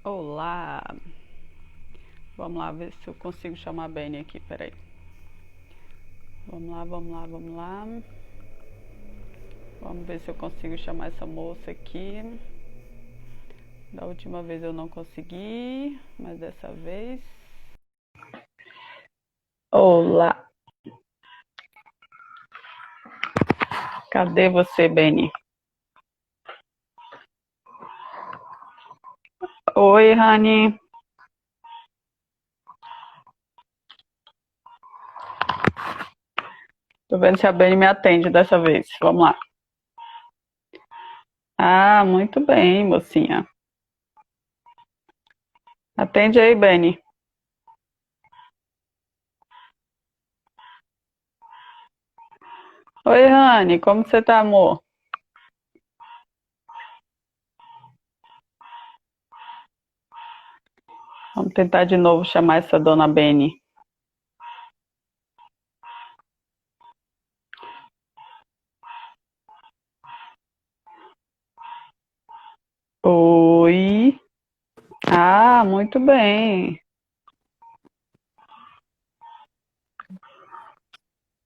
Olá! Vamos lá ver se eu consigo chamar a Benny aqui, peraí. Vamos lá, vamos lá, vamos lá. Vamos ver se eu consigo chamar essa moça aqui. Da última vez eu não consegui, mas dessa vez... Olá! Cadê você, Benny? Oi, Rani. Tô vendo se a Benny me atende dessa vez. Vamos lá. Ah, muito bem, mocinha. Atende aí, Benny. Oi, Rani, como você tá, amor? Vamos tentar de novo chamar essa dona Benny. Oi. Ah, muito bem.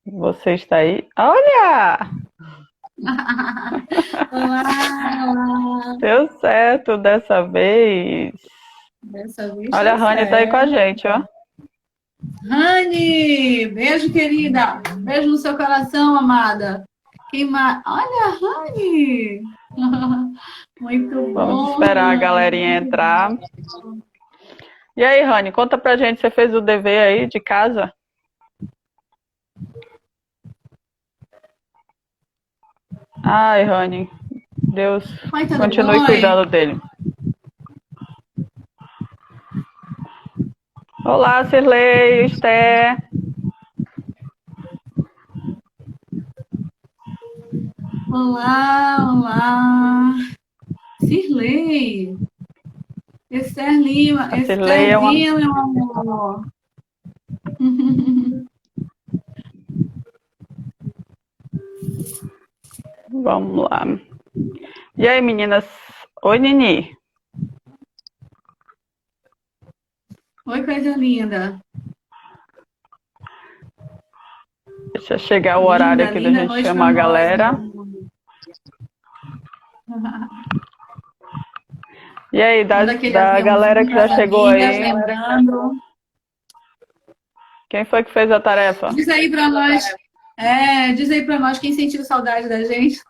Você está aí? Olha! Olá, olá. Deu certo dessa vez. Dessa vez Olha, a deu Rani tá aí com a certo. gente, ó. Rani, beijo, querida. Beijo no seu coração, amada. Olha, Rani. Muito Vamos bom, esperar a galerinha Rani. entrar. E aí, Rani, conta pra gente, você fez o dever aí de casa? Ai, Rani, Deus Oi, tudo continue bom? cuidando dele. Olá, Cirlei, Esté. Olá, olá. Cirlei. Esther Lima. A Cirlei é uma... Estherzinha, meu amor. Vamos lá. E aí, meninas? Oi, Nini. Oi, coisa linda. Deixa chegar o horário Linda, aqui da linda gente noite para chamar a nós, meu galera. amor. E aí, Manda aquele da galera aviãozinho que para já as chegou amigas, aí, lembrando. quem foi que fez a tarefa? Diz aí para nós, diz aí para nós quem sentiu saudade da gente.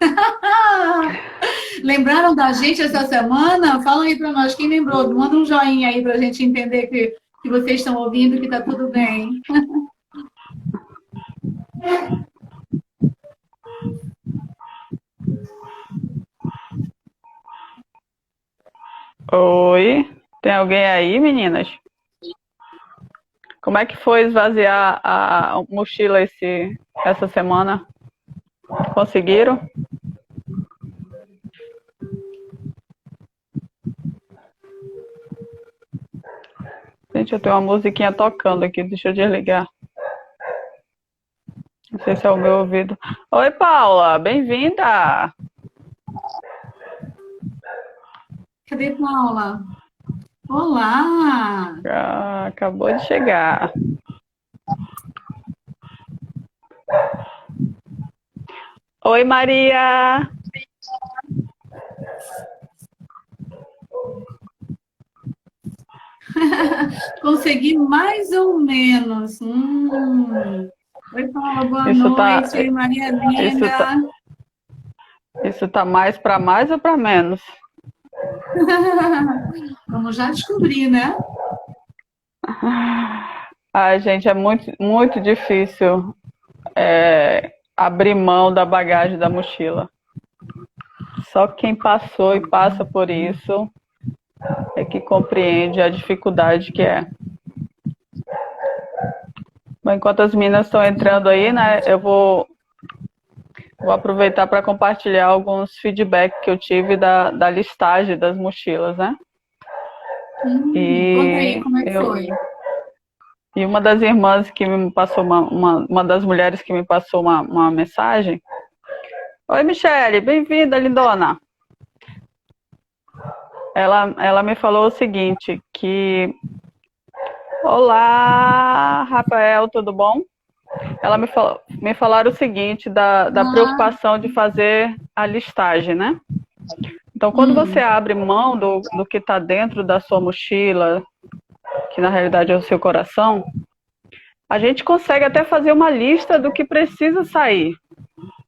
Lembraram da gente essa semana? Fala aí para nós quem lembrou. Manda um joinha aí para a gente entender que vocês estão ouvindo, que está tudo bem. Oi, tem alguém aí, meninas? Como é que foi esvaziar a mochila essa semana? Conseguiram? Gente, eu tenho uma musiquinha tocando aqui, deixa eu desligar. Não sei se é o meu ouvido. Oi, Paula, bem-vinda! Cadê Paula? Olá! Ah, acabou de chegar. Oi, Maria! Consegui mais ou menos. Oi, Paula, boa Isso tá, noite. Maria isso tá, linda. isso tá mais para mais ou para menos? Vamos já descobrir, né? Ai, gente, é muito, muito difícil abrir mão da bagagem da mochila. Só quem passou e passa por isso é que compreende a dificuldade que é. Bom, enquanto as meninas estão entrando aí, né, eu vou aproveitar para compartilhar alguns feedbacks que eu tive da listagem das mochilas, né? Conta aí, E, como é que eu, foi? e uma das irmãs que me passou, uma das mulheres que me passou uma mensagem. Oi, Michele, bem-vinda, lindona. ela me falou o seguinte, que... Olá, Rafael, tudo bom? Ela me falaram o seguinte, da Ah, preocupação de fazer a listagem, né? Então, quando você hum, abre mão do que está dentro da sua mochila, que na realidade é o seu coração, a gente consegue até fazer uma lista do que precisa sair,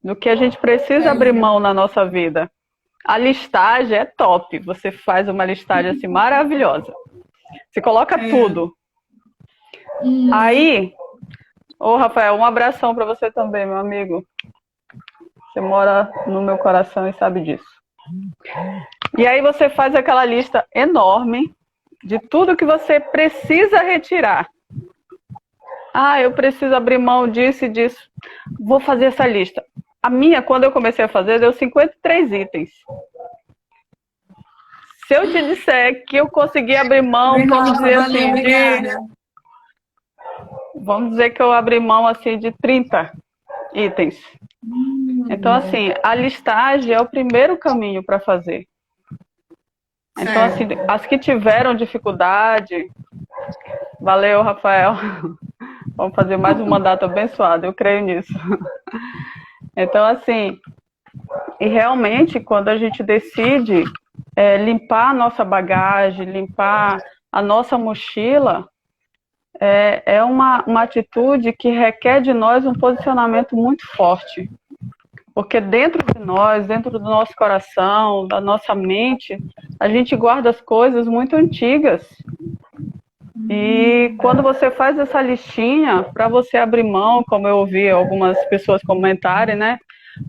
do que a gente precisa abrir é, mão na nossa vida. A listagem é top, você faz uma listagem assim maravilhosa. Você coloca é, tudo. hum, Aí, ô Rafael, um abração para você também, meu amigo. Você mora no meu coração e sabe disso. E aí você faz aquela lista enorme de tudo que você precisa retirar. Ah, eu preciso abrir mão disso e disso. Vou fazer essa lista. A minha, quando eu comecei a fazer, deu 53 itens. Se eu te disser que eu consegui abrir mão, vamos obrigada, dizer valeu, assim, obrigada. vamos dizer que eu abri mão assim de 30 itens. Então, Hum, assim, a listagem é o primeiro caminho para fazer. Então, assim, certo. as que tiveram dificuldade, valeu, Rafael. Vamos fazer mais um mandato abençoado, eu creio nisso. Então, assim, e realmente, quando a gente decide limpar a nossa bagagem, limpar a nossa mochila, é uma atitude que requer de nós um posicionamento muito forte. Porque dentro de nós, dentro do nosso coração, da nossa mente, a gente guarda as coisas muito antigas. E quando você faz essa listinha, para você abrir mão, como eu ouvi algumas pessoas comentarem, né?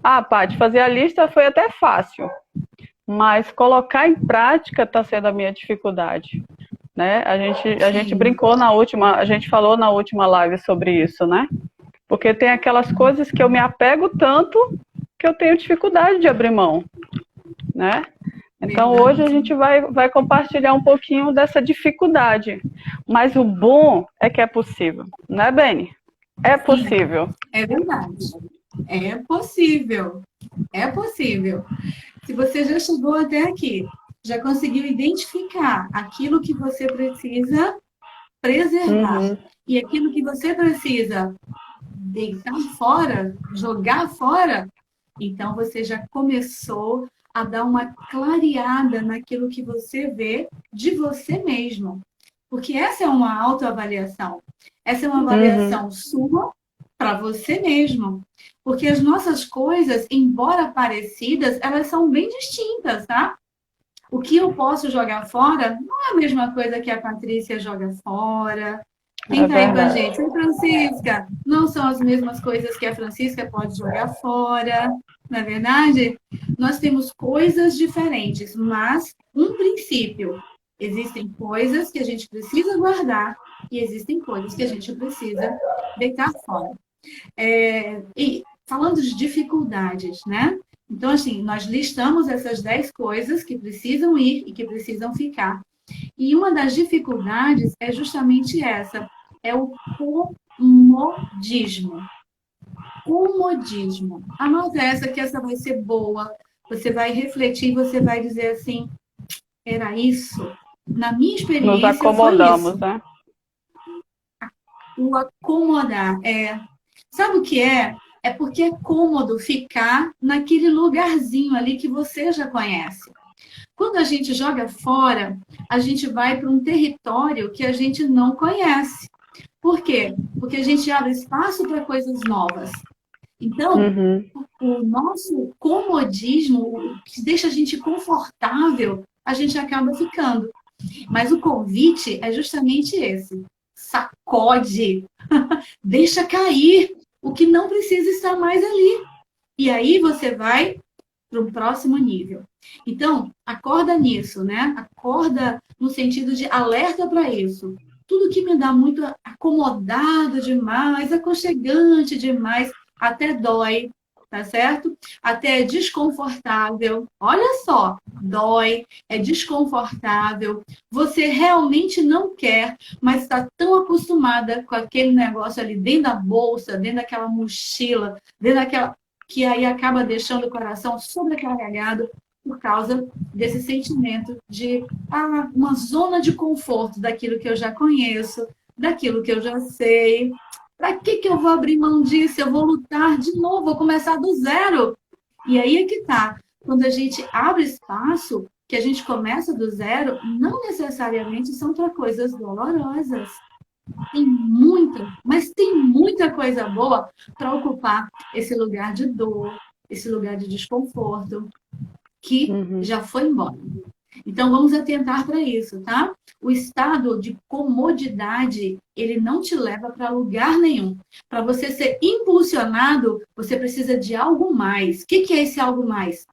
Ah, Paty, fazer a lista foi até fácil, mas colocar em prática está sendo a minha dificuldade, né? A gente Sim, brincou na última, a gente falou na última live sobre isso, né? Porque tem aquelas coisas que eu me apego tanto que eu tenho dificuldade de abrir mão, né? Então hoje a verdade. gente vai compartilhar um pouquinho dessa dificuldade. Mas o bom é que é possível, né, Beni? É Sim, possível. é verdade. É possível. É possível. Se você já chegou até aqui, já conseguiu identificar aquilo que você precisa preservar Uhum. e aquilo que você precisa deitar fora, jogar fora, então você já começou a dar uma clareada naquilo que você vê de você mesmo. Porque essa é uma autoavaliação. Essa é uma Uhum. avaliação sua para você mesmo. Porque as nossas coisas, embora parecidas, elas são bem distintas, tá? O que eu posso jogar fora não é a mesma coisa que a Patrícia joga fora. Quem É está aí com a verdade. gente? Oi, Francisca. Não são as mesmas coisas que a Francisca pode jogar fora, não é verdade? Nós temos coisas diferentes, mas um princípio. Existem coisas que a gente precisa guardar e existem coisas que a gente precisa deitar fora. E falando de dificuldades, né? Então, assim, nós listamos essas 10 coisas que precisam ir e que precisam ficar. E uma das dificuldades é justamente essa, é o comodismo. Comodismo. Anota essa, que essa vai ser boa. Você vai refletir, você vai dizer assim, era isso? Na minha Nos experiência, foi acomodamos, isso. né? O acomodar. Sabe o que é? É porque é cômodo ficar naquele lugarzinho ali que você já conhece. Quando a gente joga fora, a gente vai para um território que a gente não conhece. Por quê? Porque a gente abre espaço para coisas novas. Então, Uhum. o nosso comodismo, o que deixa a gente confortável, a gente acaba ficando. Mas o convite é justamente esse. Sacode, deixa cair o que não precisa estar mais ali. E aí você vai para o próximo nível. Então, acorda nisso, né? Acorda no sentido de alerta para isso. Tudo que me dá muito acomodado demais, aconchegante demais, até dói, tá certo? Até é desconfortável. Olha só, dói, é desconfortável. Você realmente não quer, mas está tão acostumada com aquele negócio ali dentro da bolsa, dentro daquela mochila, dentro daquela que aí acaba deixando o coração sobrecarregado. por causa desse sentimento de uma zona de conforto daquilo que eu já conheço, daquilo que eu já sei. Para que eu vou abrir mão disso? Eu vou lutar de novo, vou começar do zero. E aí é que tá. Quando a gente abre espaço, que a gente começa do zero, não necessariamente são para coisas dolorosas. Tem muita, mas tem muita coisa boa para ocupar esse lugar de dor, esse lugar de desconforto, que já foi embora. Então, vamos atentar para isso, tá? O estado de comodidade, ele não te leva para lugar nenhum. Para você ser impulsionado, você precisa de algo mais. O que é esse algo mais?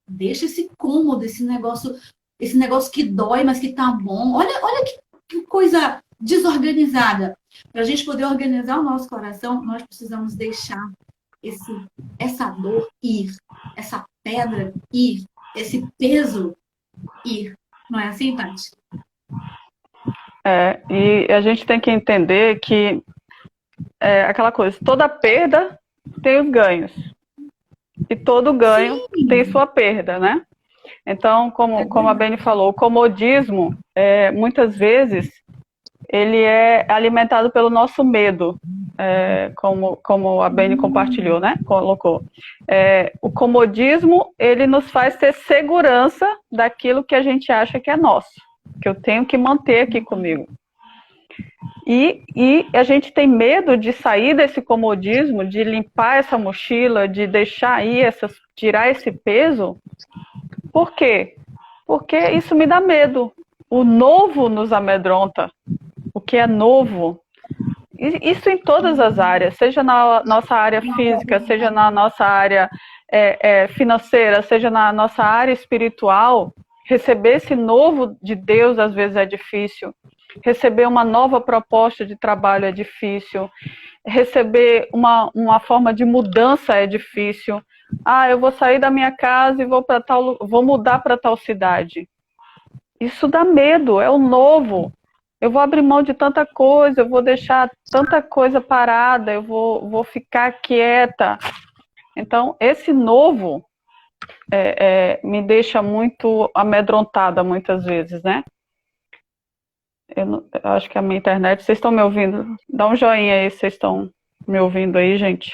Deixa esse cômodo, esse negócio que dói, mas que tá bom. Olha que coisa desorganizada. Para a gente poder organizar o nosso coração, nós precisamos deixar essa dor ir, essa pedra ir, esse peso ir. Não é assim, Tati? E a gente tem que entender que aquela coisa, toda perda tem os ganhos. E todo ganho tem sua perda, né? Então, como a Beni falou, o comodismo, muitas vezes, ele é alimentado pelo nosso medo, como a Beni compartilhou, né? Colocou. O comodismo, ele nos faz ter segurança daquilo que a gente acha que é nosso, que eu tenho que manter aqui comigo. E a gente tem medo de sair desse comodismo, de limpar essa mochila, de deixar aí, tirar esse peso. Por quê? Porque isso me dá medo. O novo nos amedronta. O que é novo. Isso em todas as áreas, seja na nossa área física, seja na nossa área financeira, seja na nossa área espiritual. Receber esse novo de Deus às vezes é difícil. Receber uma nova proposta de trabalho é difícil. Receber uma forma de mudança é difícil. Eu vou sair da minha casa e vou mudar para tal cidade. Isso dá medo, é o novo. Eu vou abrir mão de tanta coisa, eu vou deixar tanta coisa parada, eu vou ficar quieta. Então, esse novo me deixa muito amedrontada muitas vezes, né? Eu acho que a minha internet... Vocês estão me ouvindo? Dá um joinha aí se vocês estão me ouvindo aí, gente.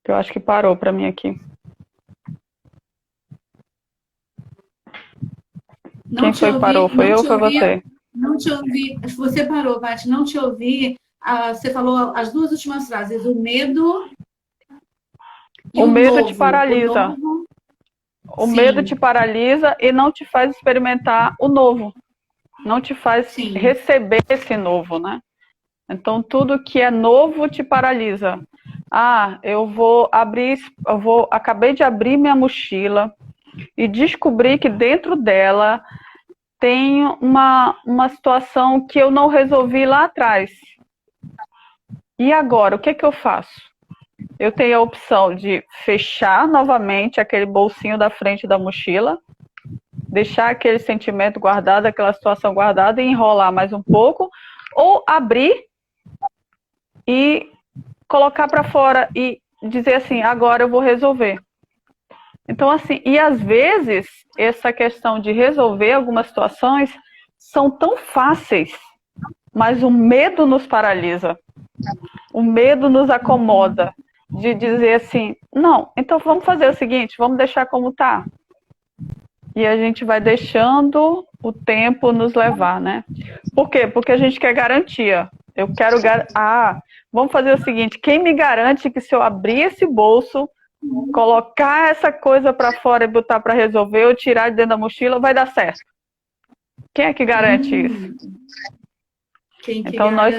Eu acho que parou para mim aqui. Quem foi que parou? Foi eu ou foi você? Não te ouvi. Você parou, Paty. Não te ouvi. Você falou as duas últimas frases. O medo e o medo novo. te paralisa. O medo te paralisa e não te faz experimentar o novo. Não te faz receber esse novo, né? Então, tudo que é novo te paralisa. Acabei de abrir minha mochila e descobri que dentro dela tem uma situação que eu não resolvi lá atrás. E agora, o que eu faço? Eu tenho a opção de fechar novamente aquele bolsinho da frente da mochila, deixar aquele sentimento guardado, aquela situação guardada e enrolar mais um pouco, ou abrir e colocar para fora e dizer assim, agora eu vou resolver. Então, assim, e às vezes, essa questão de resolver algumas situações são tão fáceis, mas o medo nos paralisa. O medo nos acomoda de dizer assim, não, então vamos fazer o seguinte, vamos deixar como está. E a gente vai deixando o tempo nos levar, né? Por quê? Porque a gente quer garantia. Eu quero vamos fazer o seguinte, quem me garante que se eu abrir esse bolso, colocar essa coisa para fora e botar para resolver, ou tirar de dentro da mochila, vai dar certo? Quem é que garante isso? Então nós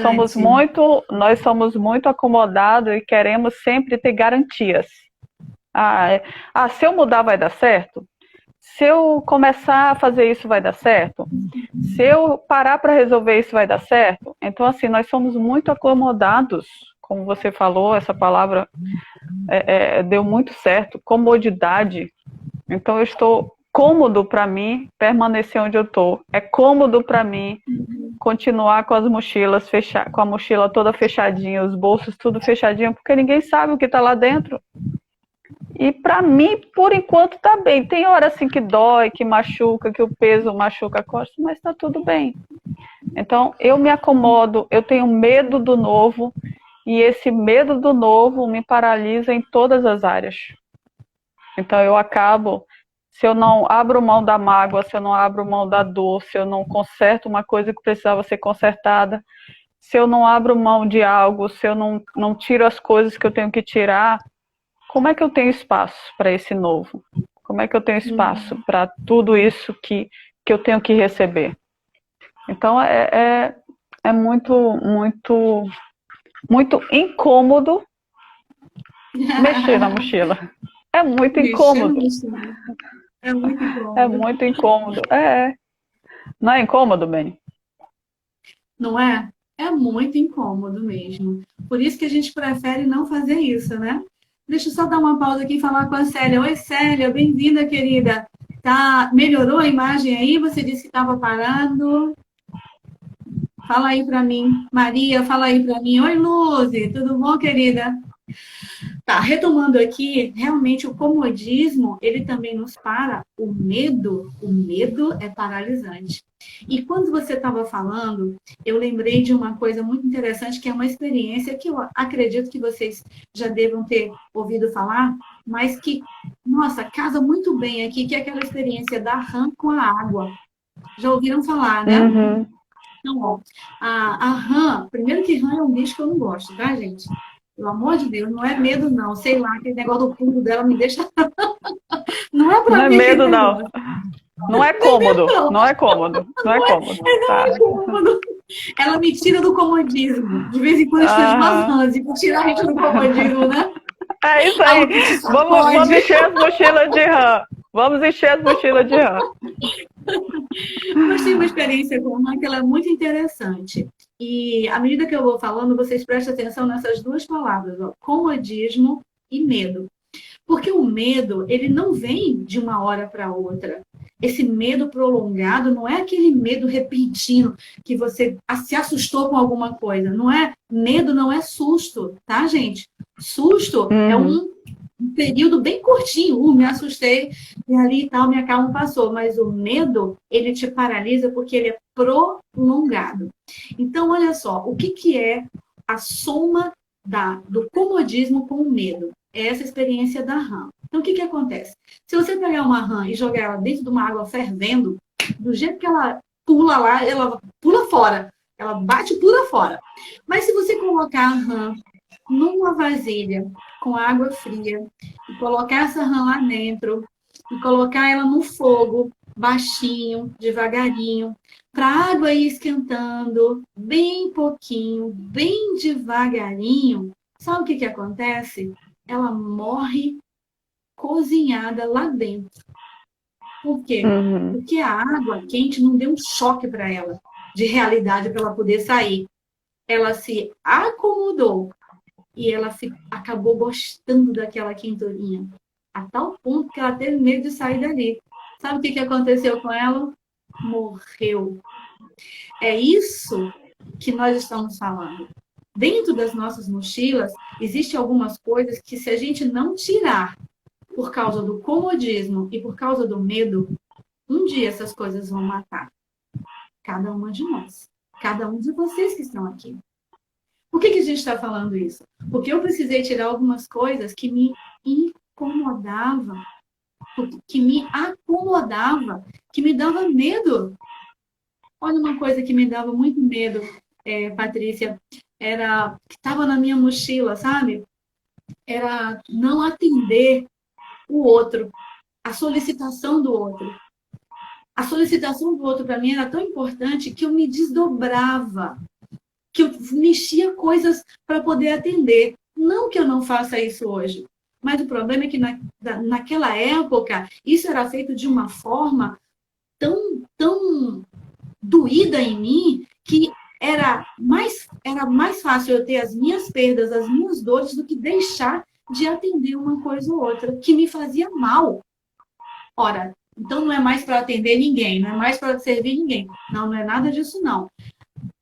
somos muito acomodados e queremos sempre ter garantias. Se eu mudar vai dar certo? Se eu começar a fazer isso vai dar certo? Se eu parar para resolver isso vai dar certo? Então assim, nós somos muito acomodados, como você falou, essa palavra deu muito certo, comodidade. Então eu estou cômodo para mim permanecer onde eu estou. É cômodo para mim continuar com as mochilas com a mochila toda fechadinha, os bolsos tudo fechadinho, porque ninguém sabe o que está lá dentro. E para mim, por enquanto, tá bem. Tem hora assim que dói, que machuca, que o peso machuca a costa, mas tá tudo bem. Então, eu me acomodo, eu tenho medo do novo, e esse medo do novo me paralisa em todas as áreas. Então, eu acabo, se eu não abro mão da mágoa, se eu não abro mão da dor, se eu não conserto uma coisa que precisava ser consertada, se eu não abro mão de algo, se eu não tiro as coisas que eu tenho que tirar, como é que eu tenho espaço para esse novo? Como é que eu tenho espaço para tudo isso que eu tenho que receber? Então é muito, muito, muito incômodo mexer na mochila. É muito Mexer na incômodo. mochila. É muito É incômodo. muito incômodo. É. Não é incômodo, Beni? Não é? É muito incômodo mesmo. Por isso que a gente prefere não fazer isso, né? Deixa eu só dar uma pausa aqui e falar com a Célia. Oi, Célia, bem-vinda, querida. Tá, melhorou a imagem aí? Você disse que estava parando. Fala aí para mim. Maria, fala aí para mim. Oi, Luzi, tudo bom, querida? Tá, retomando aqui, realmente o comodismo, ele também nos para. O medo é paralisante. E quando você estava falando, eu lembrei de uma coisa muito interessante, que é uma experiência que eu acredito que vocês já devam ter ouvido falar, mas que, nossa, casa muito bem aqui, que é aquela experiência da rã com a água. Já ouviram falar, né? Uhum. Então, ó, a rã, primeiro que rã é um bicho que eu não gosto, tá, gente? Pelo amor de Deus, não é medo, não. Sei lá, aquele negócio do pulo dela me deixa. Não é Não pra é mim aquele medo, não. negócio. Não é Não é medo, cômodo. não. Não é cômodo. Não é cômodo. Não Tá. é cômodo. Ela me tira do comodismo. De vez em quando a gente faz umas Aham. rãs e pra tirar a gente do comodismo, né? É isso aí. Algo que te Vamos sacode. encher as mochilas de rã. Vamos encher as mochilas de rã. Mas tem uma experiência com a que ela é muito interessante. E à medida que eu vou falando, vocês prestem atenção nessas duas palavras, ó, comodismo e medo. Porque o medo, ele não vem de uma hora para outra. Esse medo prolongado não é aquele medo repentino que você se assustou com alguma coisa. Não é medo, não é susto, tá, gente? Susto é Uhum. um período bem curtinho. Me assustei e ali e tal, minha calma passou. Mas o medo, ele te paralisa porque ele é prolongado. Então, olha só, o que, que é a soma do comodismo com o medo? É essa experiência da rã. Então, o que, que acontece? Se você pegar uma rã e jogar ela dentro de uma água fervendo, do jeito que ela pula lá, ela pula fora. Ela bate e pula fora. Mas se você colocar a rã numa vasilha com água fria e colocar essa rã lá dentro e colocar ela no fogo, baixinho, devagarinho, para a água ir esquentando, bem pouquinho, bem devagarinho, sabe o que, que acontece? Ela morre cozinhada lá dentro. Por quê? Uhum. Porque a água quente não deu um choque para ela, de realidade, para ela poder sair. Ela se acomodou e ela acabou gostando daquela quenturinha, a tal ponto que ela teve medo de sair dali. Sabe o que, que aconteceu com ela? Morreu. É isso que nós estamos falando. Dentro das nossas mochilas, existem algumas coisas que, se a gente não tirar por causa do comodismo e por causa do medo, um dia essas coisas vão matar cada uma de nós, cada um de vocês que estão aqui. Por que, que a gente está falando isso? Porque eu precisei tirar algumas coisas que me incomodavam, que me acomodava, que me dava medo. Olha uma coisa que me dava muito medo, Patrícia, era que estava na minha mochila, sabe? Era não atender o outro, a solicitação do outro. A solicitação do outro para mim era tão importante que eu me desdobrava, que eu mexia coisas para poder atender. Não que eu não faça isso hoje, mas o problema é que naquela época isso era feito de uma forma tão doída em mim que era mais fácil eu ter as minhas perdas, as minhas dores, do que deixar de atender uma coisa ou outra que me fazia mal. Ora, então não é mais para atender ninguém, não é mais para servir ninguém. Não, não é nada disso, não.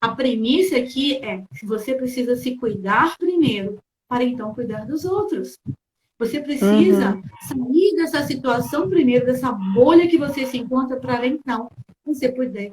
A premissa aqui é que você precisa se cuidar primeiro, para então cuidar dos outros. Você precisa Uhum. sair dessa situação primeiro, dessa bolha que você se encontra, para então você poder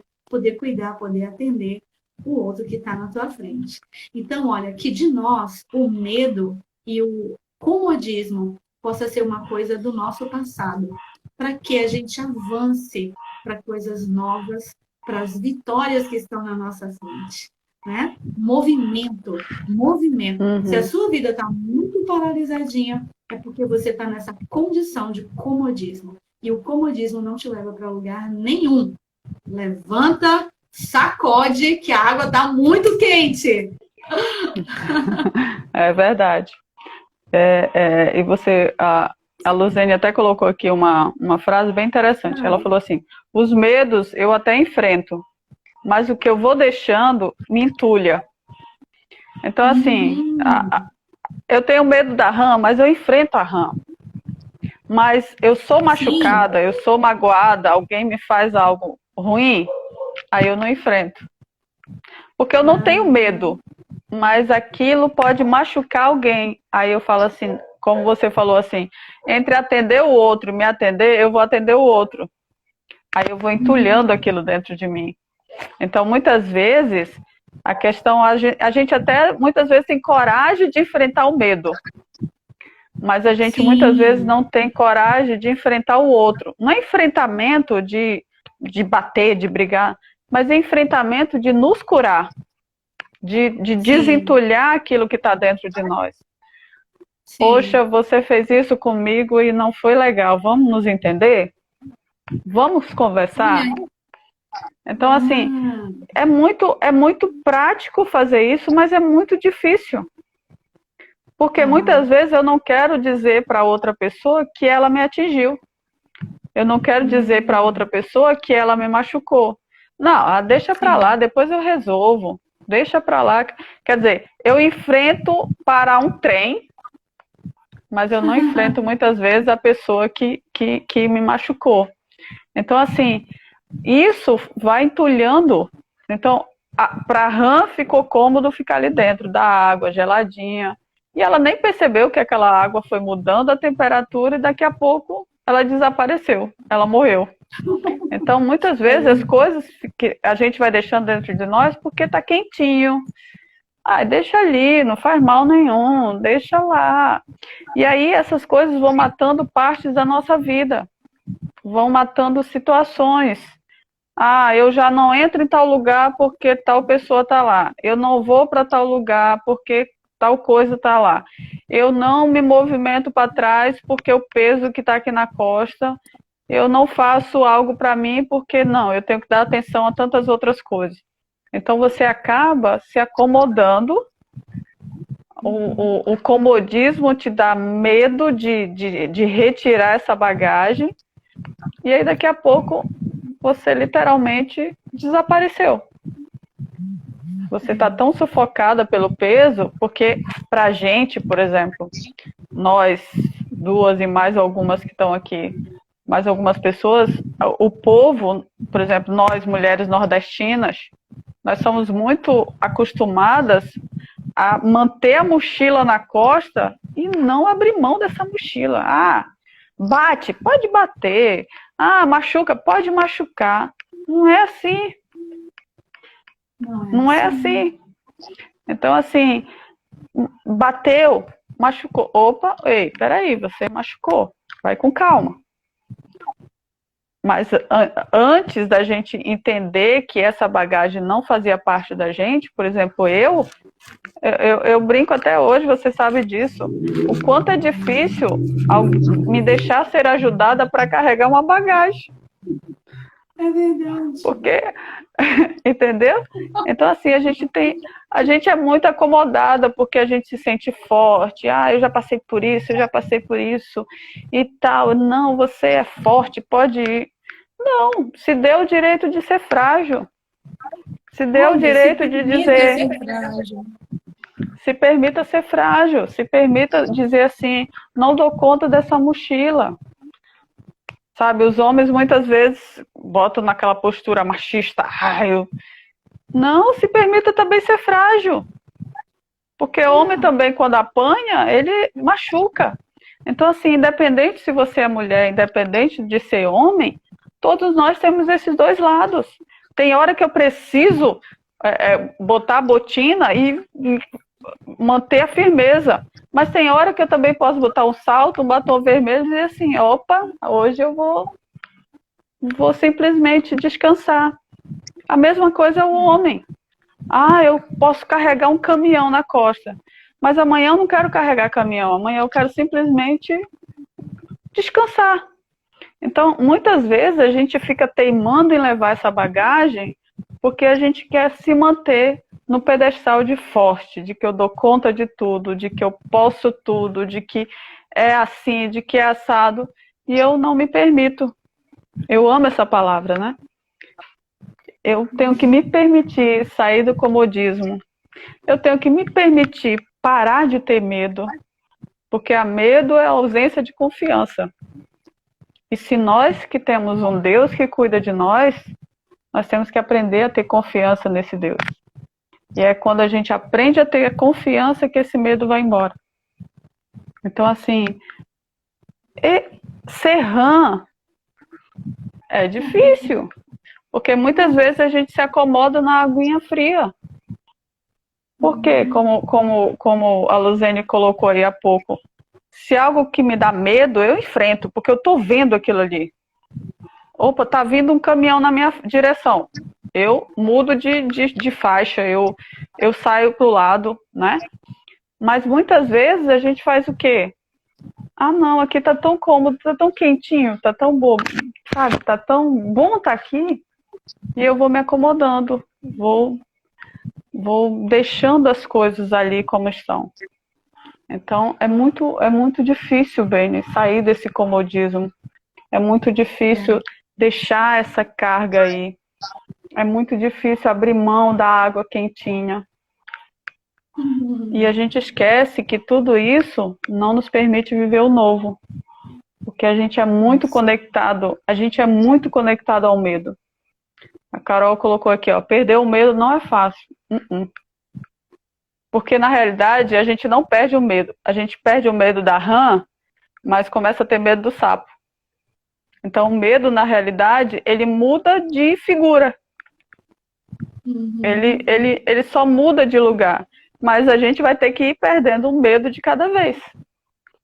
cuidar, poder atender o outro que está na tua frente. Então, olha, que de nós o medo e o comodismo possa ser uma coisa do nosso passado, para que a gente avance para coisas novas, para as vitórias que estão na nossa frente. Né? Movimento, movimento. Se a Uhum. sua vida está muito paralisadinha, é porque você está nessa condição de comodismo. E o comodismo não te leva para lugar nenhum. Levanta, sacode, que a água está muito quente. É verdade. E a Luzene até colocou aqui uma frase bem interessante. Ela falou assim: os medos eu até enfrento, mas o que eu vou deixando me entulha. Então, assim, eu tenho medo da rã, mas eu enfrento a rã. Mas eu sou Sim. machucada, eu sou magoada, alguém me faz algo ruim, aí eu não enfrento. Porque eu não tenho medo, mas aquilo pode machucar alguém. Aí eu falo assim, como você falou assim, entre atender o outro e me atender, eu vou atender o outro. Aí eu vou entulhando aquilo dentro de mim. Então, muitas vezes, a gente até muitas vezes tem coragem de enfrentar o medo, mas a gente muitas vezes Sim. não tem coragem de enfrentar o outro. Não é enfrentamento de bater, de brigar, mas é enfrentamento de nos curar, de Sim. desentulhar aquilo que está dentro de nós. Poxa, Sim. você fez isso comigo e não foi legal. Vamos nos entender? Vamos conversar? É. Então, assim, é muito prático fazer isso, mas é muito difícil. Porque muitas vezes eu não quero dizer para outra pessoa que ela me atingiu. Eu não quero dizer para outra pessoa que ela me machucou. Não, deixa para lá, Sim. depois eu resolvo. Deixa para lá. Quer dizer, eu enfrento para um trem, mas eu não enfrento muitas vezes a pessoa que me machucou. Então, assim, isso vai entulhando. Então, para a rã ficou cômodo ficar ali dentro da água geladinha. E ela nem percebeu que aquela água foi mudando a temperatura e daqui a pouco ela desapareceu, ela morreu. Então, muitas É vezes as verdade. coisas que a gente vai deixando dentro de nós porque está quentinho. Ah, deixa ali, não faz mal nenhum, deixa lá. E aí essas coisas vão matando partes da nossa vida, vão matando situações. Ah, eu já não entro em tal lugar porque tal pessoa está lá. Eu não vou para tal lugar porque tal coisa está lá. Eu não me movimento para trás porque o peso que está aqui na costa. Eu não faço algo para mim porque não, eu tenho que dar atenção a tantas outras coisas. Então você acaba se acomodando, o comodismo te dá medo de retirar essa bagagem, e aí daqui a pouco você literalmente desapareceu. Você está tão sufocada pelo peso, porque para a gente, por exemplo, nós duas e mais algumas que estão aqui, mais algumas pessoas, o povo, por exemplo, nós mulheres nordestinas, nós somos muito acostumadas a manter a mochila na costa e não abrir mão dessa mochila. Ah, bate, pode bater. Ah, machuca, pode machucar. Não é assim, Não é não é assim. assim. Então, assim, bateu, machucou. Opa, ei, peraí, você machucou. Vai com calma. Mas antes da gente entender que essa bagagem não fazia parte da gente, por exemplo, eu brinco até hoje, você sabe disso, o quanto é difícil me deixar ser ajudada para carregar uma bagagem. É verdade. Porque, entendeu? Então, assim, a gente é muito acomodada porque a gente se sente forte. Ah, eu já passei por isso, eu já passei por isso e tal. Não, você é forte, pode ir. Não, se deu o direito de ser frágil. Se deu o Olha, se direito de permita dizer, ser frágil. se permita ser frágil, se permita dizer assim, não dou conta dessa mochila. Sabe, os homens muitas vezes botam naquela postura machista, raio. Não, se permita também ser frágil. Porque homem também, quando apanha, ele machuca. Então, assim, independente se você é mulher, independente de ser homem, todos nós temos esses dois lados. Tem hora que eu preciso botar a botina e manter a firmeza. Mas tem hora que eu também posso botar um salto, um batom vermelho e dizer assim, opa, hoje eu vou simplesmente descansar. A mesma coisa é o homem. Ah, eu posso carregar um caminhão na costa, mas amanhã eu não quero carregar caminhão, amanhã eu quero simplesmente descansar. Então, muitas vezes a gente fica teimando em levar essa bagagem porque a gente quer se manter no pedestal de forte, de que eu dou conta de tudo, de que eu posso tudo, de que é assim, de que é assado, e eu não me permito. Eu amo essa palavra, né? Eu tenho que me permitir sair do comodismo. Eu tenho que me permitir parar de ter medo, porque a medo é a ausência de confiança. E se nós que temos um Deus que cuida de nós temos que aprender a ter confiança nesse Deus. E é quando a gente aprende a ter confiança que esse medo vai embora. Então, assim, ser rã é difícil, porque muitas vezes a gente se acomoda na aguinha fria. Por quê? Como a Luzene colocou aí há pouco, se algo que me dá medo, eu enfrento, porque eu estou vendo aquilo ali. Opa, tá vindo um caminhão na minha direção. Eu mudo de faixa, eu saio pro lado, né? Mas muitas vezes a gente faz o quê? Ah, não, aqui tá tão cômodo, tá tão quentinho, tá tão bom, sabe? Tá tão bom tá aqui, e eu vou me acomodando, vou deixando as coisas ali como estão. Então, é muito difícil, Beni, sair desse comodismo. É muito difícil deixar essa carga aí. É muito difícil abrir mão da água quentinha. E a gente esquece que tudo isso não nos permite viver o novo. Porque a gente é muito conectado ao medo. A Carol colocou aqui, ó, perder o medo não é fácil. Porque na realidade a gente não perde o medo. A gente perde o medo da rã, mas começa a ter medo do sapo. Então o medo, na realidade, ele muda de figura. Ele só muda de lugar. Mas a gente vai ter que ir perdendo o medo de cada vez.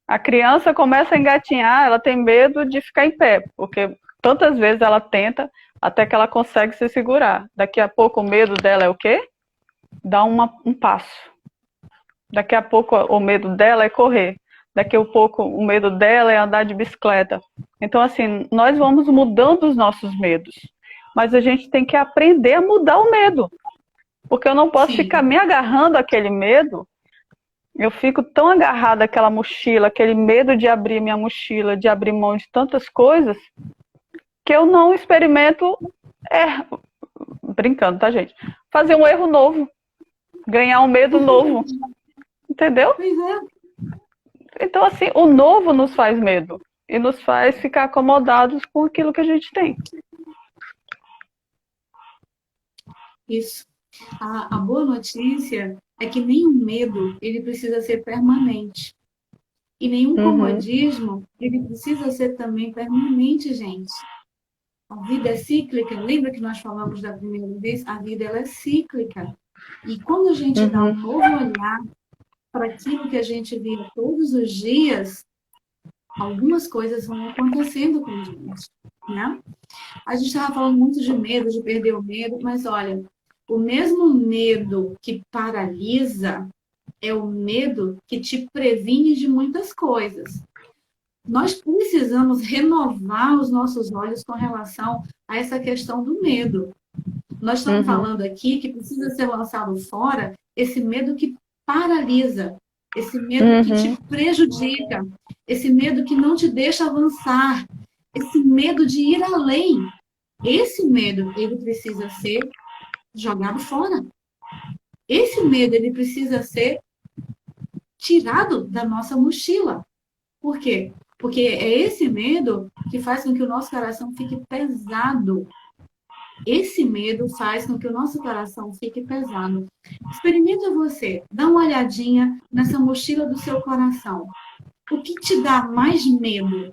A criança começa a engatinhar, ela tem medo de ficar em pé, porque tantas vezes ela tenta até que ela consegue se segurar. Daqui a pouco o medo dela é o quê? Dar um passo. Daqui a pouco o medo dela é correr. Daqui a pouco o medo dela é andar de bicicleta. Então, assim, nós vamos mudando os nossos medos. Mas a gente tem que aprender a mudar o medo. Porque eu não posso ficar me agarrando àquele medo. Eu fico tão agarrada àquela mochila, aquele medo de abrir minha mochila, de abrir mão de tantas coisas, que eu não experimento, brincando, tá, gente? Fazer um erro novo. Ganhar um medo novo. Entendeu? Pois é. Então, assim, o novo nos faz medo. E nos faz ficar acomodados com aquilo que a gente tem. Isso. A boa notícia é que nenhum medo ele precisa ser permanente. E nenhum comodismo ele precisa ser também permanente, gente. A vida é cíclica. Lembra que nós falamos da primeira vez? A vida ela é cíclica. E quando a gente dá um novo olhar para aquilo que a gente vive todos os dias, algumas coisas vão acontecendo com a gente, né? A gente estava falando muito de medo, de perder o medo, mas olha, o mesmo medo que paralisa é o medo que te previne de muitas coisas. Nós precisamos renovar os nossos olhos com relação a essa questão do medo. Nós estamos falando aqui que precisa ser lançado fora esse medo que paralisa, esse medo que te prejudica, esse medo que não te deixa avançar, esse medo de ir além. Esse medo, ele precisa ser jogado fora. Esse medo, ele precisa ser tirado da nossa mochila. Por quê? Porque é esse medo que faz com que o nosso coração fique pesado. Esse medo faz com que o nosso coração fique pesado. Experimenta você, dá uma olhadinha nessa mochila do seu coração. O que te dá mais medo?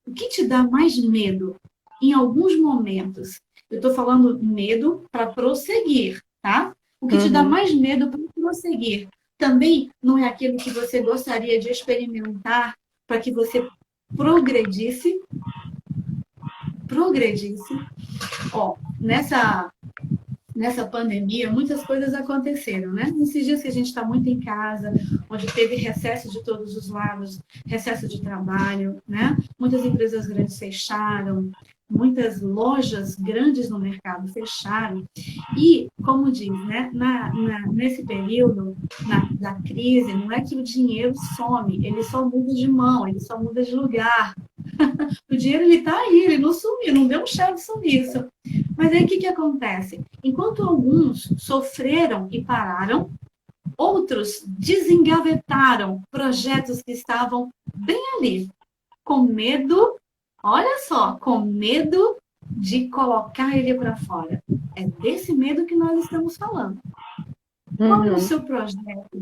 O que te dá mais medo em alguns momentos? Eu estou falando medo para prosseguir, tá? O que te dá Uhum. mais medo para prosseguir? Também não é aquilo que você gostaria de experimentar para que você progredisse? Progredisse. Ó, nessa pandemia, muitas coisas aconteceram, né? Nesses dias que a gente está muito em casa, onde teve recesso de todos os lados, recesso de trabalho, né? Muitas empresas grandes fecharam, muitas lojas grandes no mercado fecharam. E, como diz, né? Nesse período da crise, não é que o dinheiro some, ele só muda de mão, ele só muda de lugar. O dinheiro ele está aí, ele não sumiu, não deu um chave de sumiço. Mas aí o que acontece? Enquanto alguns sofreram e pararam, outros desengavetaram projetos que estavam bem ali, com medo, olha só, com medo de colocar ele para fora. É desse medo que nós estamos falando. Qual é o Uhum. seu projeto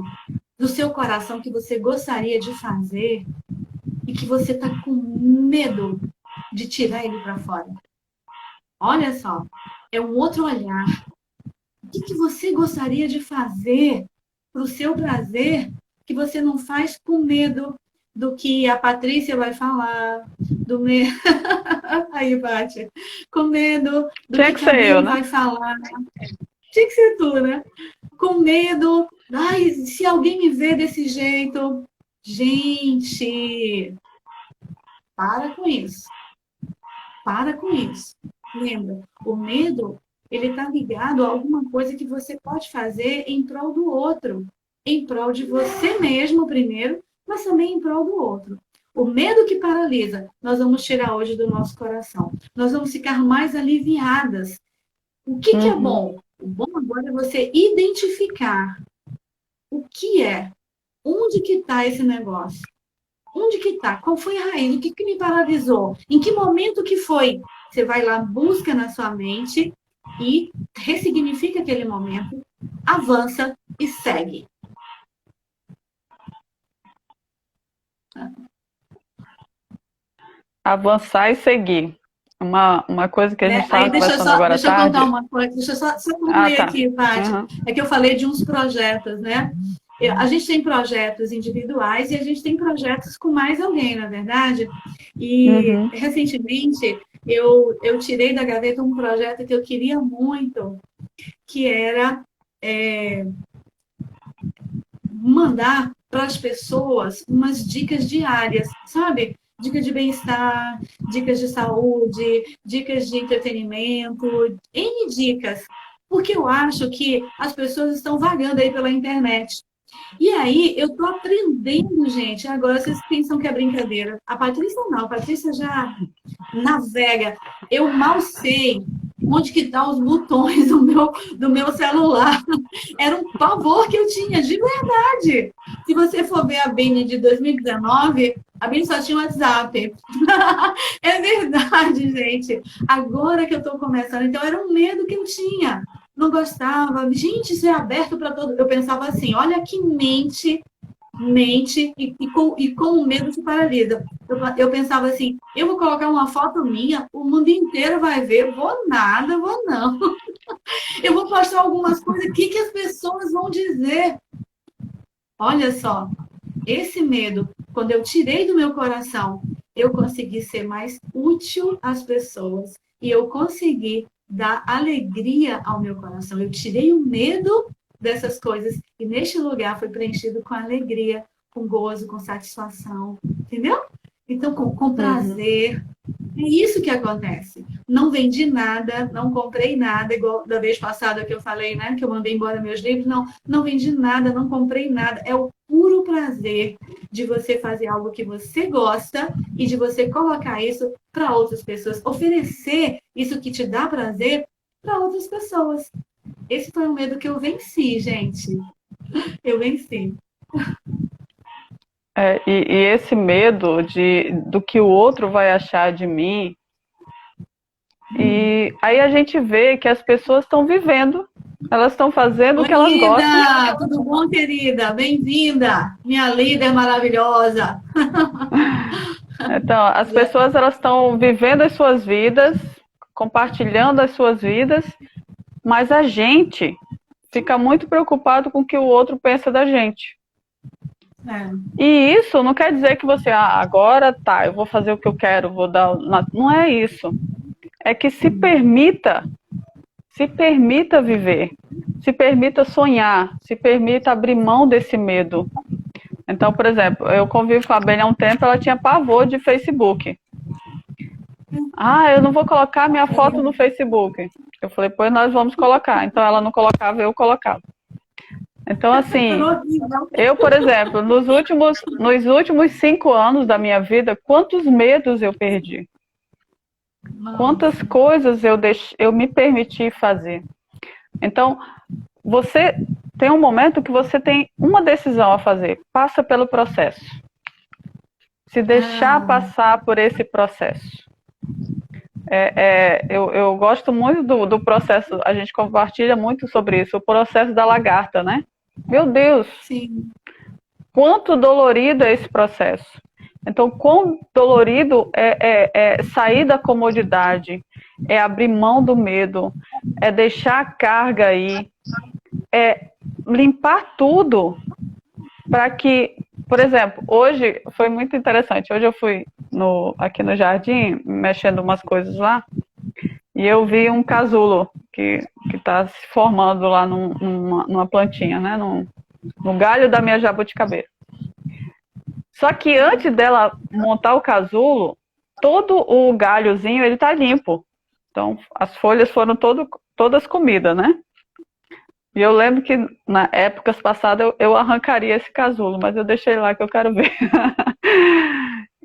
do seu coração que você gostaria de fazer e que você está com medo de tirar ele para fora? Olha só, é um outro olhar. O que você gostaria de fazer para o seu prazer que você não faz com medo do que a Patrícia vai falar, do medo. Aí, Paty, com medo do Tinha que que a ser eu, Bini né? vai falar. Tinha que ser tu, né? Com medo. Ai, se alguém me vê desse jeito. Gente, para com isso. Para com isso. Lembra, o medo, ele está ligado a alguma coisa que você pode fazer em prol do outro. Em prol de você mesmo primeiro, mas também em prol do outro. O medo que paralisa, nós vamos tirar hoje do nosso coração. Nós vamos ficar mais aliviadas. O que é Uhum. bom? O bom agora é você identificar o que é, onde que está esse negócio. Onde que está? Qual foi a raiz? O que me paralisou? Em que momento que foi? Você vai lá, busca na sua mente e ressignifica aquele momento, avança e segue. Avançar e seguir. Uma coisa que a gente Né? estava Aí conversando agora à deixa eu contar tarde. uma coisa, deixa eu só Ah, concluir tá. aqui, Paty. Uhum. É que eu falei de uns projetos, né? A gente tem projetos individuais e a gente tem projetos com mais alguém, na verdade. E Uhum. recentemente eu tirei da gaveta um projeto que eu queria muito, que era mandar para as pessoas umas dicas diárias, sabe? Dicas de bem-estar, dicas de saúde, dicas de entretenimento, N dicas. Porque eu acho que as pessoas estão vagando aí pela internet. E aí, eu tô aprendendo, gente. Agora vocês pensam que é brincadeira. A Patrícia não, a Patrícia já navega. Eu mal sei onde que estão os botões do meu celular. Era um pavor que eu tinha, de verdade. Se você for ver a Beni de 2019, a Beni só tinha WhatsApp. É verdade, gente. Agora que eu estou começando, então era um medo que eu tinha. Não gostava. Gente, isso é aberto para todo. Eu pensava assim, olha que mente e com o medo se paralisa. Eu pensava assim, eu vou colocar uma foto minha, o mundo inteiro vai ver, vou nada, vou não. Eu vou postar algumas coisas, o que as pessoas vão dizer? Olha só, esse medo, quando eu tirei do meu coração, eu consegui ser mais útil às pessoas e eu consegui dar alegria ao meu coração. Eu tirei o medo dessas coisas e neste lugar foi preenchido com alegria, com gozo, com satisfação, entendeu? Então, com Uhum. prazer. É isso que acontece. Não vendi nada, não comprei nada, igual da vez passada que eu falei, né? Que eu mandei embora meus livros. Não vendi nada, não comprei nada. É o puro prazer de você fazer algo que você gosta e de você colocar isso para outras pessoas. Oferecer isso que te dá prazer para outras pessoas. Esse foi o medo que eu venci, gente. Eu venci. E esse medo do que o outro vai achar de mim, e aí a gente vê que as pessoas estão vivendo. Elas estão fazendo o Oi, que elas gostam. linda! Tudo bom, querida? Bem-vinda, minha líder maravilhosa. Então, as pessoas elas estão vivendo as suas vidas, compartilhando as suas vidas, mas a gente fica muito preocupado com o que o outro pensa da gente. É. E isso não quer dizer que você, agora tá, eu vou fazer o que eu quero, vou dar. Não é isso. É que se permita viver, se permita sonhar, se permita abrir mão desse medo. Então, por exemplo, eu convivo com a Beni há um tempo, ela tinha pavor de Facebook. Eu não vou colocar minha foto no Facebook. Eu falei, pois nós vamos colocar. Então ela não colocava, eu colocava. Então, assim, eu, por exemplo, nos últimos 5 anos da minha vida, quantos medos eu perdi? Quantas coisas eu me permiti fazer? Então, você tem um momento que você tem uma decisão a fazer. Passa pelo processo. Se deixar passar por esse processo. Eu gosto muito do processo, a gente compartilha muito sobre isso, o processo da lagarta, né? Meu Deus! Sim. Quanto dolorido é esse processo. Então, quão dolorido é sair da comodidade, é abrir mão do medo, é deixar a carga aí, é limpar tudo para que, por exemplo, hoje foi muito interessante. Hoje eu fui aqui no jardim, mexendo umas coisas lá, e eu vi um casulo que está se formando lá numa plantinha, né? No galho da minha jabuticabeira. Só que antes dela montar o casulo, todo o galhozinho ele tá limpo. Então, as folhas foram todas comidas, né? E eu lembro que na épocas passadas eu arrancaria esse casulo, mas eu deixei lá que eu quero ver.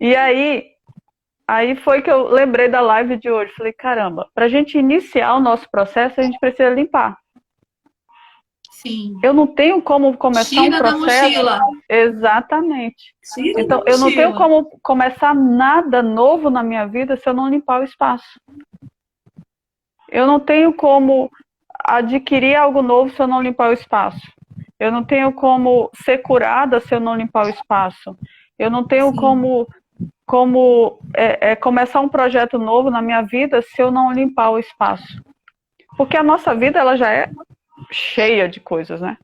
E aí foi que eu lembrei da live de hoje. Falei, caramba, para a gente iniciar o nosso processo, a gente precisa limpar. Sim. Eu não tenho como começar Tira um processo. Da mochila. Exatamente. Tira então, da mochila. eu não tenho como começar nada novo na minha vida se eu não limpar o espaço. Eu não tenho como adquirir algo novo se eu não limpar o espaço. Eu não tenho como ser curada se eu não limpar o espaço. Eu não tenho Sim. como começar um projeto novo na minha vida se eu não limpar o espaço. Porque a nossa vida ela já é cheia de coisas, né?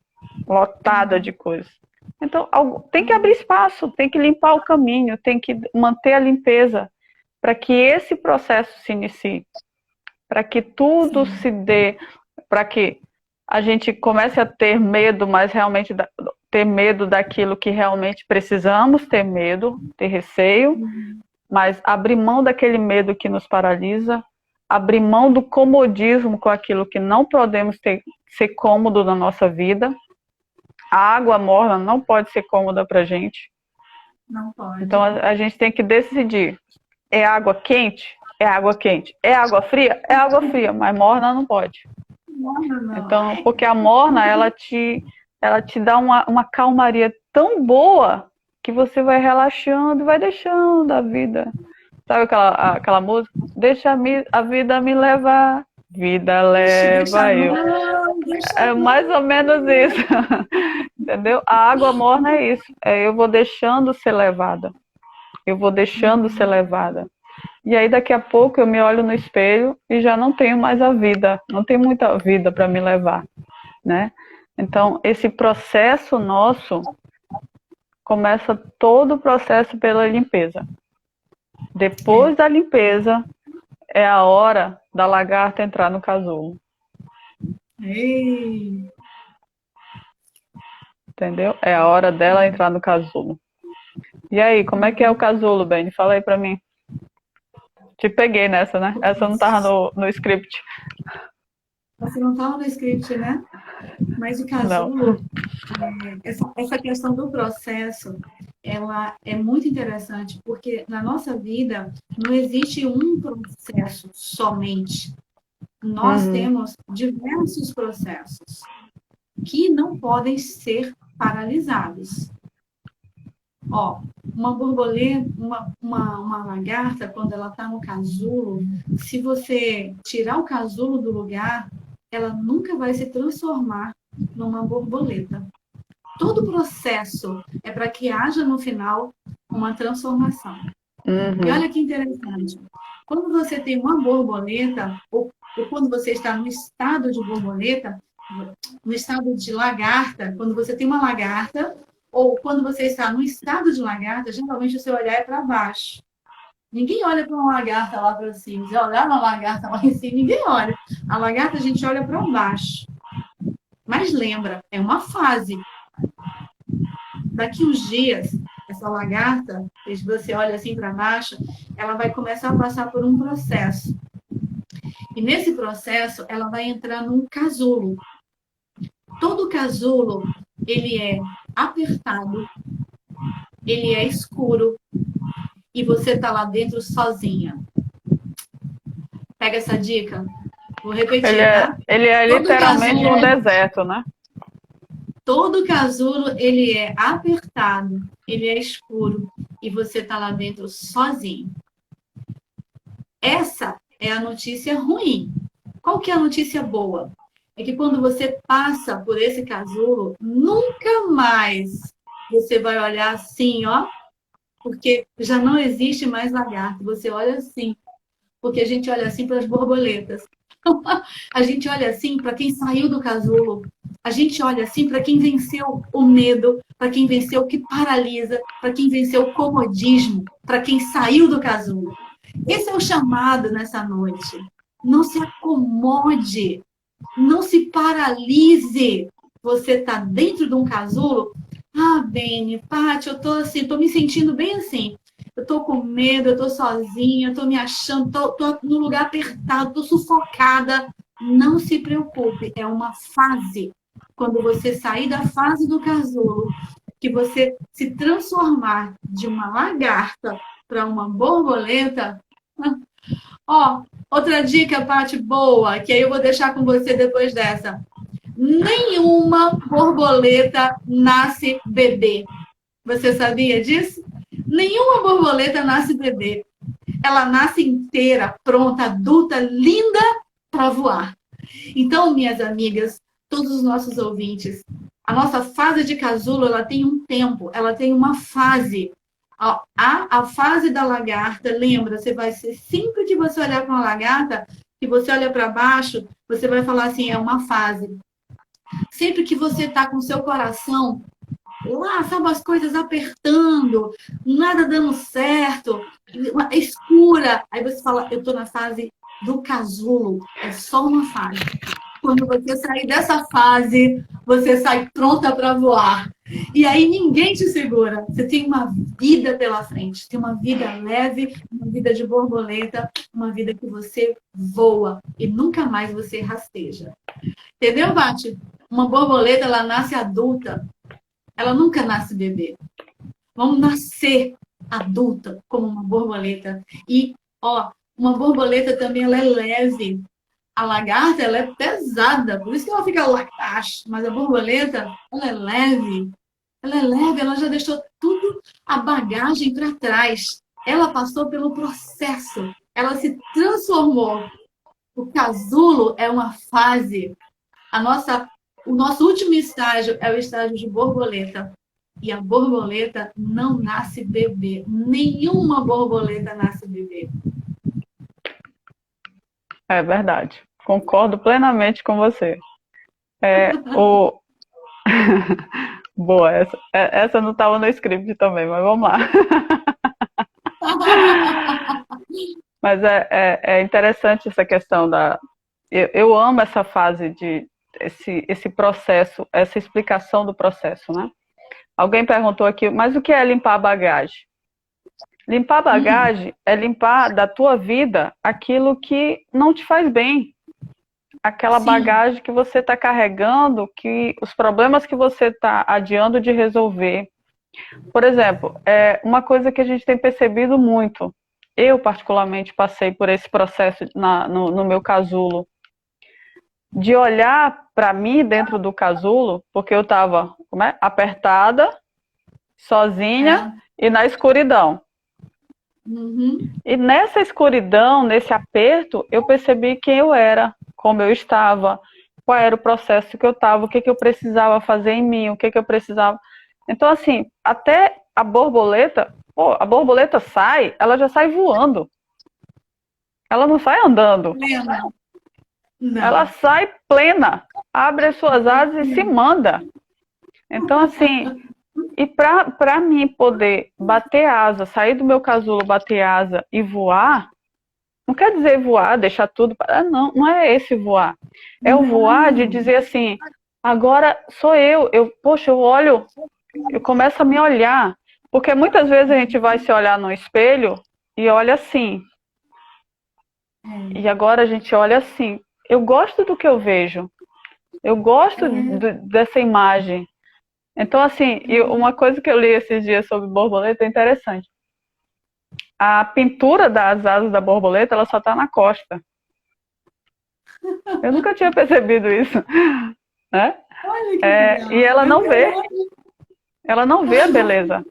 Lotada de coisas. Então, tem que abrir espaço, tem que limpar o caminho, tem que manter a limpeza para que esse processo se inicie, para que tudo se dê, para que a gente comece a ter medo, mas realmente ter medo daquilo que realmente precisamos ter medo, ter receio, mas abrir mão daquele medo que nos paralisa, abrir mão do comodismo com aquilo que não podemos ser cômodo na nossa vida. A água morna não pode ser cômoda para a gente. Não pode. Então a gente tem que decidir. É água quente? É água quente. É água fria? É água fria, mas morna não pode. Morna não. Então, porque a morna, ela te dá uma calmaria tão boa que você vai relaxando, vai deixando a vida. Sabe aquela música? Deixa a vida me levar, vida leva eu. É mais ou menos isso. Entendeu? A água morna é isso. Eu vou deixando ser levada. Eu vou deixando ser levada. E aí daqui a pouco eu me olho no espelho e já não tenho mais a vida. Não tem muita vida para me levar, né? Então, esse processo nosso começa todo o processo pela limpeza. Depois da limpeza, é a hora da lagarta entrar no casulo. Ei. Entendeu? É a hora dela entrar no casulo. E aí, como é que é o casulo, Beni? Fala aí pra mim. Te peguei nessa, né? Essa não tava no script. Você não estava no script, né? Mas o casulo, essa questão do processo, ela é muito interessante, porque na nossa vida não existe um processo somente. Nós temos diversos processos que não podem ser paralisados. Ó, uma borboleta, uma lagarta, quando ela está no casulo, se você tirar o casulo do lugar, ela nunca vai se transformar numa borboleta. Todo o processo é para que haja no final uma transformação. E olha que interessante. Quando você tem uma borboleta, ou quando você está no estado de borboleta, no estado de lagarta, quando você tem uma lagarta, ou quando você está no estado de lagarta, geralmente o seu olhar é para baixo. Ninguém olha para uma lagarta lá para cima. Se olhar uma lagarta lá em cima, ninguém olha. A lagarta a gente olha para baixo. Mas lembra, é uma fase. Daqui uns dias, essa lagarta, se você olha assim para baixo, ela vai começar a passar por um processo. E nesse processo, ela vai entrar num casulo. Todo casulo, ele é apertado, ele é escuro, e você está lá dentro sozinha. Pega essa dica. Vou repetir, tá? Ele é literalmente um deserto, né? Todo casulo, ele é apertado, ele é escuro, e você está lá dentro sozinho. Essa é a notícia ruim. Qual que é a notícia boa? É que quando você passa por esse casulo, nunca mais você vai olhar assim, ó, porque já não existe mais lagarto. Você olha assim, porque a gente olha assim para as borboletas. A gente olha assim para quem saiu do casulo. A gente olha assim para quem venceu o medo, para quem venceu o que paralisa, para quem venceu o comodismo, para quem saiu do casulo. Esse é o chamado nessa noite. Não se acomode, não se paralise. Você está dentro de um casulo? Ah, Beni, Paty, eu tô assim, tô me sentindo bem assim. Eu tô com medo, eu tô sozinha, eu tô me achando, tô no lugar apertado, tô sufocada. Não se preocupe, é uma fase. Quando você sair da fase do casulo, que você se transformar de uma lagarta para uma borboleta. Ó, outra dica, Paty, boa, que aí eu vou deixar com você depois dessa. Nenhuma borboleta nasce bebê. Você sabia disso? Nenhuma borboleta nasce bebê. Ela nasce inteira, pronta, adulta, linda para voar. Então, minhas amigas, todos os nossos ouvintes, a nossa fase de casulo, ela tem um tempo, ela tem uma fase. A fase da lagarta, lembra, você vai ser, sempre que você olhar para uma lagarta, que você olha para baixo, você vai falar assim, é uma fase. Sempre que você está com o seu coração lá, sabe, as coisas apertando, nada dando certo, escura. Aí você fala, eu estou na fase do casulo. É só uma fase. Quando você sair dessa fase, você sai pronta para voar. E aí ninguém te segura. Você tem uma vida pela frente. Tem uma vida leve, uma vida de borboleta, uma vida que você voa e nunca mais você rasteja. Entendeu, Paty? Uma borboleta, ela nasce adulta. Ela nunca nasce bebê. Vamos nascer adulta como uma borboleta. E, ó, uma borboleta também, ela é leve. A lagarta, ela é pesada. Por isso que ela fica lá embaixo. Mas a borboleta, ela é leve. Ela é leve, ela já deixou tudo a bagagem para trás. Ela passou pelo processo. Ela se transformou. O casulo é uma fase. O nosso último estágio é o estágio de borboleta. E a borboleta não nasce bebê. Nenhuma borboleta nasce bebê. É verdade. Concordo plenamente com você. Boa, essa não estava no script também, mas vamos lá. Mas é interessante essa questão da... Eu amo essa fase de... Esse processo, essa explicação do processo, né? Alguém perguntou aqui, mas o que é limpar a bagagem? Limpar a bagagem é limpar da tua vida aquilo que não te faz bem. Aquela bagagem que você está carregando, que os problemas que você está adiando de resolver. Por exemplo, uma coisa que a gente tem percebido muito, eu particularmente passei por esse processo no meu casulo, de olhar para mim dentro do casulo, porque eu estava apertada, sozinha e na escuridão. E nessa escuridão, nesse aperto, eu percebi quem eu era. como eu estava, qual era o processo que eu estava, o que que eu precisava fazer em mim, o que que eu precisava. Então, assim, até a borboleta, pô, a borboleta sai, ela já sai voando. Ela não sai andando. Plena. Ela Não. sai plena, abre as suas asas e se manda. Então, assim, e para mim poder bater asa, sair do meu casulo, bater asa e voar, não quer dizer voar, deixar tudo. Não, não é esse voar. É o voar de dizer assim, agora sou eu. Poxa, eu olho, eu começo a me olhar. Porque muitas vezes a gente vai se olhar no espelho e olha assim. E agora a gente olha assim. Eu gosto do que eu vejo. Eu gosto dessa imagem. Então, assim, uma coisa que eu li esses dias sobre borboleta é interessante. A pintura das asas da borboleta, ela só está na costa. Eu nunca tinha percebido isso, né? Olha que legal. E ela não vê a beleza.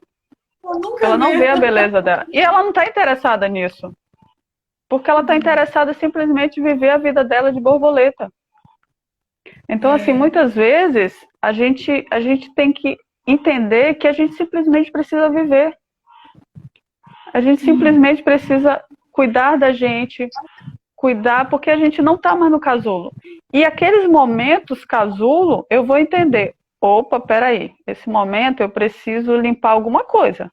Ela não vê a beleza dela. E ela não está interessada nisso. Porque ela está interessada simplesmente em viver a vida dela de borboleta. Então, assim, muitas vezes a gente tem que entender que a gente simplesmente precisa viver. A gente simplesmente precisa cuidar da gente, cuidar, porque a gente não está mais no casulo. E aqueles momentos casulo, eu vou entender. Opa, peraí, esse momento eu preciso limpar alguma coisa.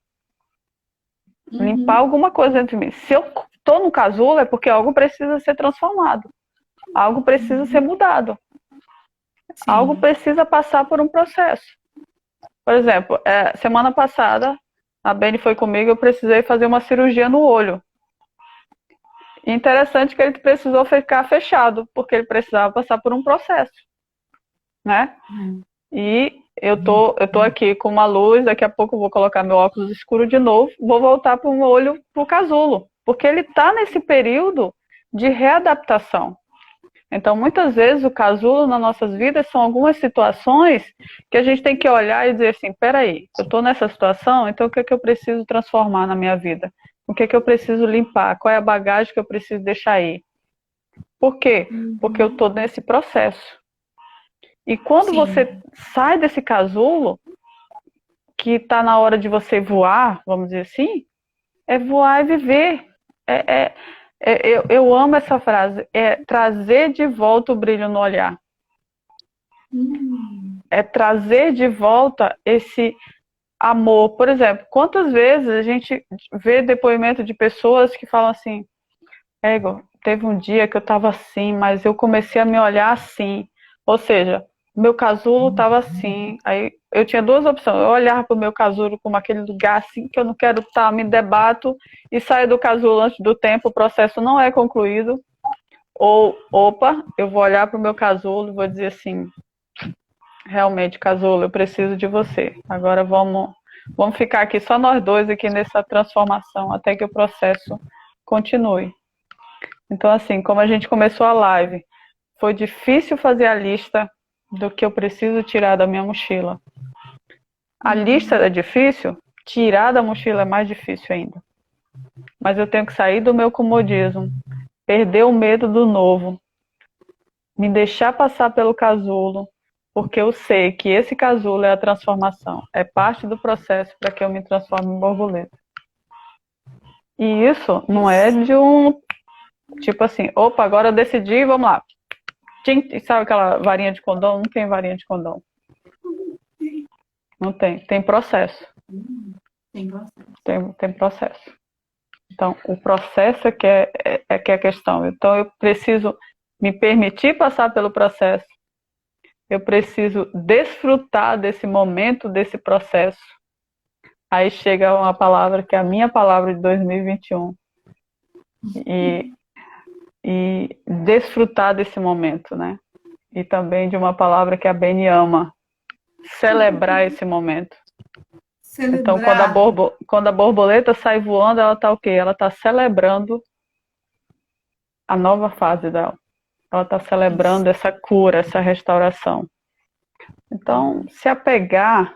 Limpar alguma coisa dentro de mim. Se eu estou no casulo, é porque algo precisa ser transformado. Algo precisa ser mudado. Sim. Algo precisa passar por um processo. Por exemplo, semana passada, a Beni foi comigo, eu precisei fazer uma cirurgia no olho. Interessante que ele precisou ficar fechado, porque ele precisava passar por um processo, né? E eu tô aqui com uma luz, daqui a pouco eu vou colocar meu óculos escuro de novo, vou voltar para o olho, para o casulo, porque ele está nesse período de readaptação. Então, muitas vezes, o casulo nas nossas vidas são algumas situações que a gente tem que olhar e dizer assim, peraí, eu estou nessa situação, então o que é que eu preciso transformar na minha vida? O que é que eu preciso limpar? Qual é a bagagem que eu preciso deixar aí? Por quê? Porque eu estou nesse processo. E quando você sai desse casulo, que está na hora de você voar, vamos dizer assim, é voar e viver. Eu amo essa frase, é trazer de volta o brilho no olhar. É trazer de volta esse amor. Por exemplo, quantas vezes a gente vê depoimento de pessoas que falam assim, Ego, teve um dia que eu estava assim, mas eu comecei a me olhar assim. Ou seja, meu casulo estava assim. Aí eu tinha duas opções. Eu olhava para o meu casulo como aquele lugar assim que eu não quero estar, me debato e saio do casulo antes do tempo, o processo não é concluído. Ou, opa, eu vou olhar para o meu casulo e vou dizer assim, realmente, casulo, eu preciso de você. Agora vamos ficar aqui só nós dois aqui nessa transformação até que o processo continue. Então, assim, como a gente começou a live, foi difícil fazer a lista do que eu preciso tirar da minha mochila. A lista é difícil, tirar da mochila é mais difícil ainda. Mas eu tenho que sair do meu comodismo, perder o medo do novo, me deixar passar pelo casulo, porque eu sei que esse casulo é a transformação, é parte do processo para que eu me transforme em borboleta. E isso não é de um, tipo assim, opa, agora eu decidi, vamos lá. Sabe aquela varinha de condão? Não tem varinha de condão. Não tem. Tem processo. Tem processo. Então, o processo é que é a questão. Então, eu preciso me permitir passar pelo processo. Eu preciso desfrutar desse momento, desse processo. Aí chega uma palavra que é a minha palavra de 2021. E desfrutar desse momento, né? E também de uma palavra que a Beni ama. Celebrar esse momento. Então, quando a borboleta sai voando, ela está o quê? Ela está celebrando a nova fase dela. Ela está celebrando essa cura, essa restauração. Então, se apegar...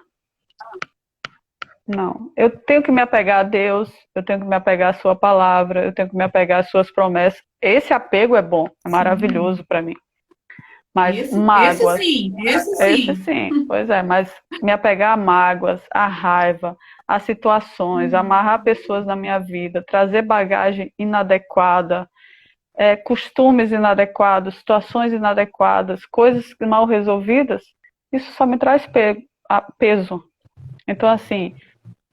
Não, eu tenho que me apegar a Deus, eu tenho que me apegar à sua palavra, eu tenho que me apegar às suas promessas. Esse apego é bom, é maravilhoso para mim. Mas Esse mágoas, sim, esse esse sim. sim, pois é, mas me apegar a mágoas, a raiva, a situações, amarrar pessoas na minha vida, trazer bagagem inadequada, costumes inadequados, situações inadequadas, coisas mal resolvidas, isso só me traz peso. Então, assim,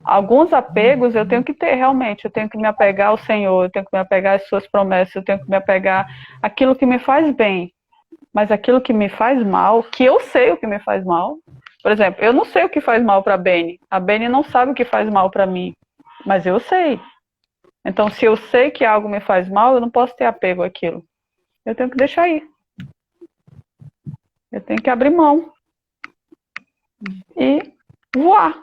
alguns apegos eu tenho que ter realmente, eu tenho que me apegar ao Senhor, eu tenho que me apegar às suas promessas, eu tenho que me apegar àquilo que me faz bem, mas aquilo que me faz mal, que eu sei o que me faz mal. Por exemplo, eu não sei o que faz mal para a Beni. A Beni não sabe o que faz mal para mim, mas eu sei. Então, se eu sei que algo me faz mal, eu não posso ter apego àquilo. Eu tenho que deixar ir. Eu tenho que abrir mão e voar.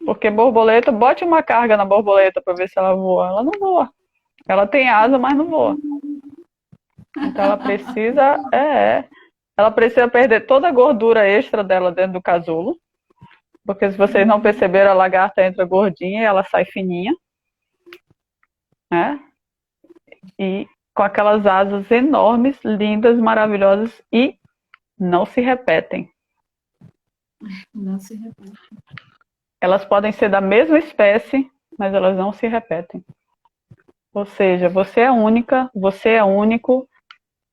Porque borboleta, bote uma carga na borboleta para ver se ela voa. Ela não voa. Ela tem asa, mas não voa. Então ela precisa perder toda a gordura extra dela dentro do casulo. Porque se vocês não perceberam, a lagarta entra gordinha e ela sai fininha, né? E com aquelas asas enormes, lindas, maravilhosas e não se repetem. Não se repete. Elas podem ser da mesma espécie, mas elas não se repetem. Ou seja, você é única, você é único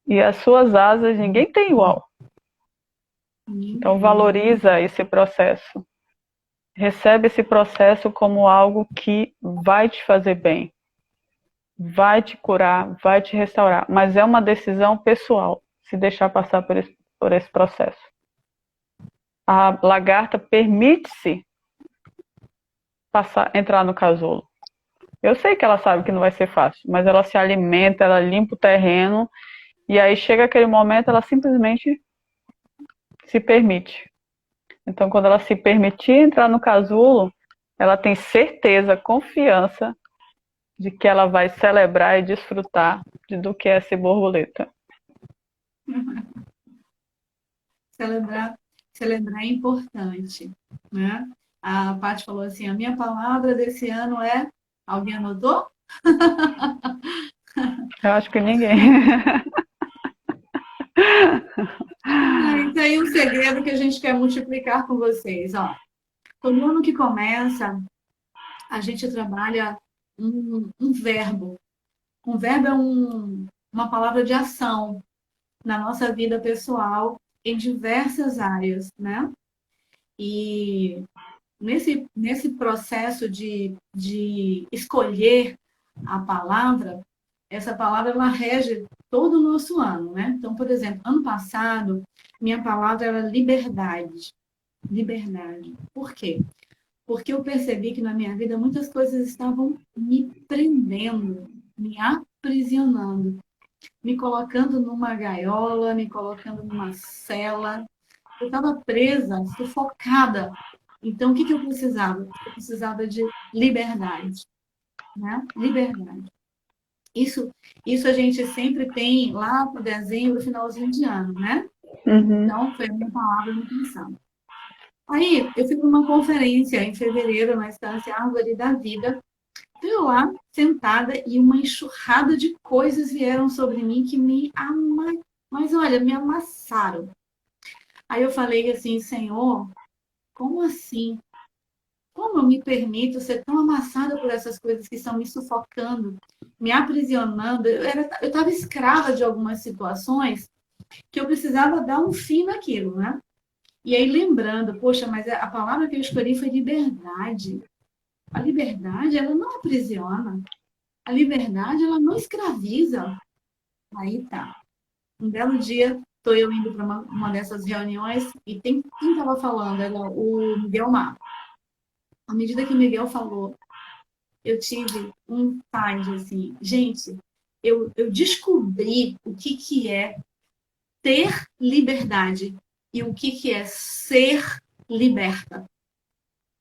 e as suas asas ninguém tem igual. Então valoriza esse processo. Recebe esse processo como algo que vai te fazer bem, vai te curar, vai te restaurar, mas é uma decisão pessoal, se deixar passar por esse processo. A lagarta permite-se entrar no casulo. Eu sei que ela sabe que não vai ser fácil, mas ela se alimenta, ela limpa o terreno, e aí chega aquele momento, ela simplesmente se permite. Então, quando ela se permitir entrar no casulo, ela tem certeza, confiança de que ela vai celebrar e desfrutar do que é ser borboleta. Celebrar é importante, né? A Paty falou assim, a minha palavra desse ano é... Alguém anotou? Eu acho que ninguém. Isso aí é um segredo que a gente quer multiplicar com vocês. Ó, todo ano que começa, a gente trabalha um verbo. Um verbo é uma palavra de ação na nossa vida pessoal em diversas áreas, né? E nesse processo de escolher a palavra, essa palavra ela rege todo o nosso ano, né? Então, por exemplo, ano passado, minha palavra era liberdade. Liberdade. Por quê? Porque eu percebi que na minha vida muitas coisas estavam me prendendo, me aprisionando, me colocando numa gaiola, me colocando numa cela. Eu estava presa, sufocada. Então, o que eu precisava? Eu precisava de liberdade, né? Liberdade. Isso a gente sempre tem lá para dezembro, finalzinho de ano, né? Uhum. Então, foi a minha palavra no pensando. Aí, eu fui para uma conferência em fevereiro, na Estância Árvore da Vida. Fui lá, sentada, e uma enxurrada de coisas vieram sobre mim que mas olha, me amassaram. Aí eu falei assim, Senhor, como assim? Como eu me permito ser tão amassada por essas coisas que estão me sufocando, me aprisionando? Eu estava escrava de algumas situações que eu precisava dar um fim naquilo, né? E aí lembrando, poxa, mas a palavra que eu escolhi foi liberdade. A liberdade, ela não aprisiona. A liberdade, ela não escraviza. Aí tá. Um belo dia, estou eu indo para uma dessas reuniões e quem estava falando era o Miguel Mar. À medida que o Miguel falou, eu tive um insight, assim, gente, eu descobri o que é ter liberdade e o que é ser liberta.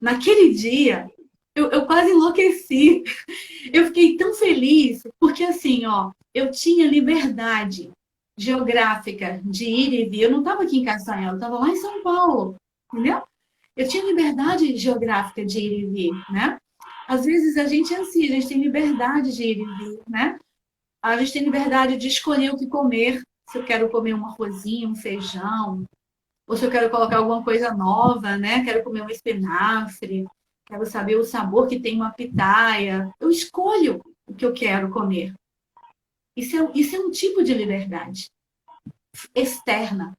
Naquele dia, eu quase enlouqueci. Eu fiquei tão feliz, porque assim, ó, eu tinha liberdade geográfica de ir e vir. Eu não estava aqui em Castanhal, eu estava lá em São Paulo, entendeu? Eu tinha liberdade geográfica de ir e vir, né? Às vezes a gente é assim, a gente tem liberdade de ir e vir, né? A gente tem liberdade de escolher o que comer. se eu quero comer um arrozinho, um feijão, ou se eu quero colocar alguma coisa nova, né? Quero comer um espinafre, quero saber o sabor que tem uma pitaia. Eu escolho o que eu quero comer. Isso é um tipo de liberdade externa.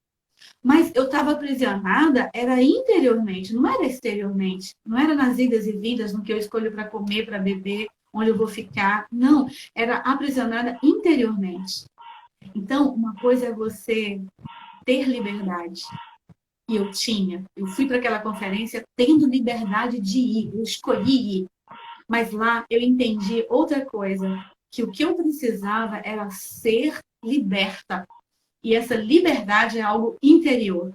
Mas eu estava aprisionada, era interiormente, não era exteriormente. Não era nas idas e vindas, no que eu escolho para comer, para beber, onde eu vou ficar. Não, era aprisionada interiormente. Então, uma coisa é você ter liberdade. E eu fui para aquela conferência tendo liberdade de ir, eu escolhi ir. Mas lá eu entendi outra coisa, que o que eu precisava era ser liberta. E essa liberdade é algo interior.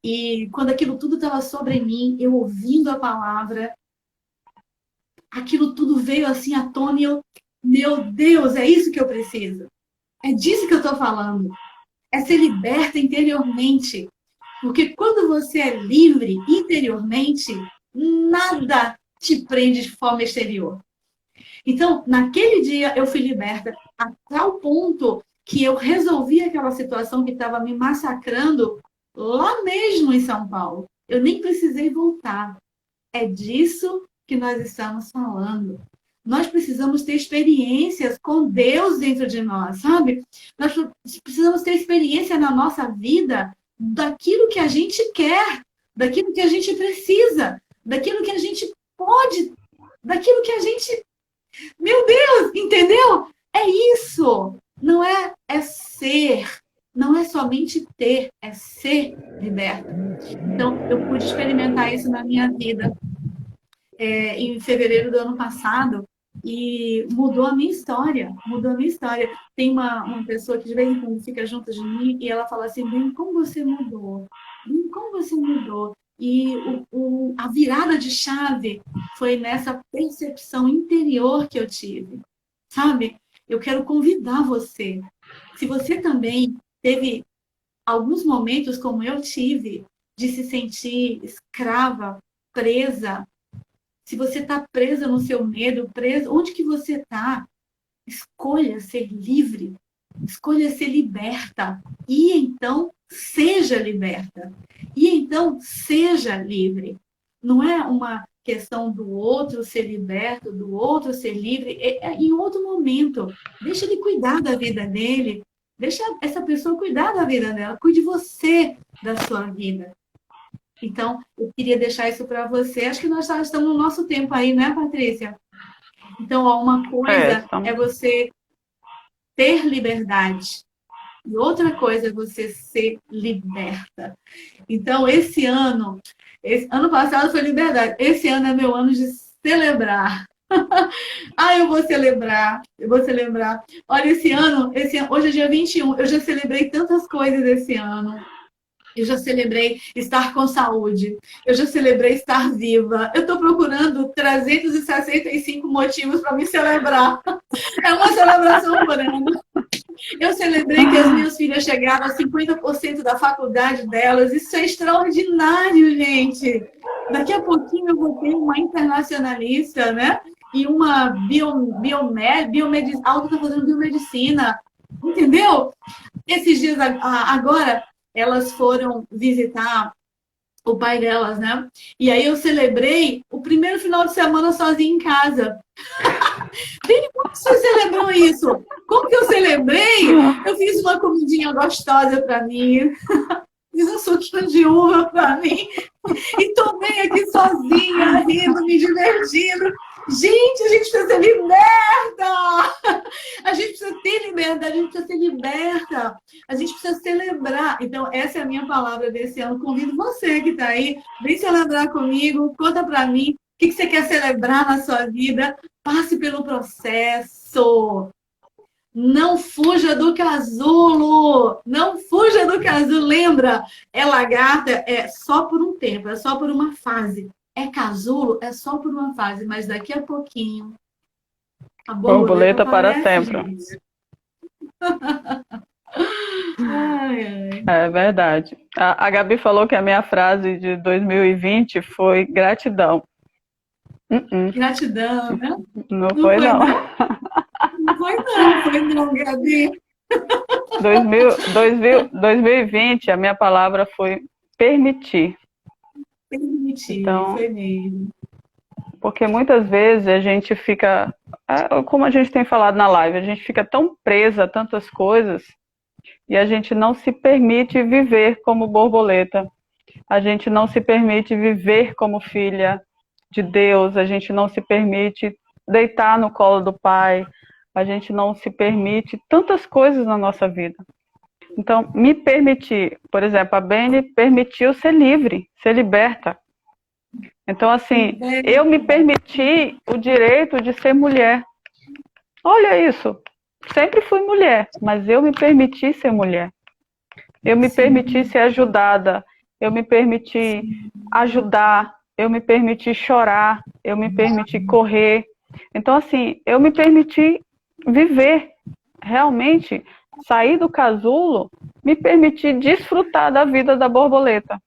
E quando aquilo tudo estava sobre mim, eu ouvindo a palavra, aquilo tudo veio assim à tona e eu, meu Deus, é isso que eu preciso. É disso que eu estou falando. É ser liberta interiormente. Porque quando você é livre interiormente, nada te prende de forma exterior. Então, naquele dia, eu fui liberta a tal ponto que eu resolvi aquela situação que estava me massacrando lá mesmo em São Paulo. Eu nem precisei voltar. É disso que nós estamos falando. Nós precisamos ter experiências com Deus dentro de nós, sabe? Nós precisamos ter experiência na nossa vida daquilo que a gente quer, daquilo que a gente precisa, daquilo que a gente pode, daquilo que a gente... Meu Deus, entendeu? É isso. Não é ser, não é somente ter, é ser liberta. Então, eu pude experimentar isso na minha vida em fevereiro do ano passado e mudou a minha história, mudou a minha história. Tem uma pessoa que de vez em quando fica junto de mim e ela fala assim, bem, como você mudou? Bem, como você mudou? E a virada de chave foi nessa percepção interior que eu tive, sabe? Eu quero convidar você. Se você também teve alguns momentos como eu tive, de se sentir escrava, presa, se você está presa no seu medo, presa, onde que você está? Escolha ser livre, escolha ser liberta. E então, seja liberta. E então, seja livre. Não é uma questão do outro ser liberto, do outro ser livre. É em outro momento. Deixa ele cuidar da vida dele. Deixa essa pessoa cuidar da vida dela. Cuide você da sua vida. Então, eu queria deixar isso para você. Acho que nós já estamos no nosso tempo aí, né, Patrícia? Então, ó, uma coisa é você ter liberdade. E outra coisa é você ser liberta. Então, esse ano passado foi liberdade. Esse ano é meu ano de celebrar. Eu vou celebrar, eu vou celebrar. Olha, esse ano, hoje é dia 21, eu já celebrei tantas coisas esse ano. Eu já celebrei estar com saúde. Eu já celebrei estar viva. Eu estou procurando 365 motivos para me celebrar. É uma celebração por ano. Eu celebrei que as minhas filhas chegaram a 50% da faculdade delas. Isso é extraordinário, gente. Daqui a pouquinho eu vou ter uma internacionalista, né? E uma biomedicina. A outra está fazendo biomedicina. Entendeu? Esses dias agora, elas foram visitar o pai delas, né? E aí eu celebrei o primeiro final de semana sozinha em casa. Bem, como você celebrou isso? Como que eu celebrei? Eu fiz uma comidinha gostosa para mim. Fiz um suquinho de uva para mim. E tomei aqui sozinha, rindo, me divertindo. Gente, a gente precisa ser liberta! A gente precisa ter liberdade, a gente precisa ser liberta. A gente precisa celebrar. Então, essa é a minha palavra desse ano. Convido você que está aí, vem celebrar comigo, conta para mim o que você quer celebrar na sua vida. Passe pelo processo. Não fuja do casulo. Não fuja do casulo. Lembra, lagarta é só por um tempo, é só por uma fase. Casulo, é só por uma fase, mas daqui a pouquinho a borboleta para sempre. É verdade. A Gabi falou que a minha frase de 2020 foi gratidão. Gratidão, né? Não foi, não. Não foi, não, Gabi. 2020, a minha palavra foi permitir. Permitir, Então, foi mesmo. porque muitas vezes a gente fica, como a gente tem falado na live, a gente fica tão presa a tantas coisas e a gente não se permite viver como borboleta. A gente não se permite viver como filha de Deus, a gente não se permite deitar no colo do Pai, a gente não se permite tantas coisas na nossa vida. Então, me permitir, por exemplo, a Beni permitiu ser livre, ser liberta. Então, assim, eu me permiti o direito de ser mulher. Olha isso, sempre fui mulher, mas eu me permiti ser mulher. Eu me permiti ser ajudada, eu me permiti ajudar, eu me permiti chorar, eu me permiti correr. Então, assim, eu me permiti viver, realmente, sair do casulo, me permitir desfrutar da vida da borboleta.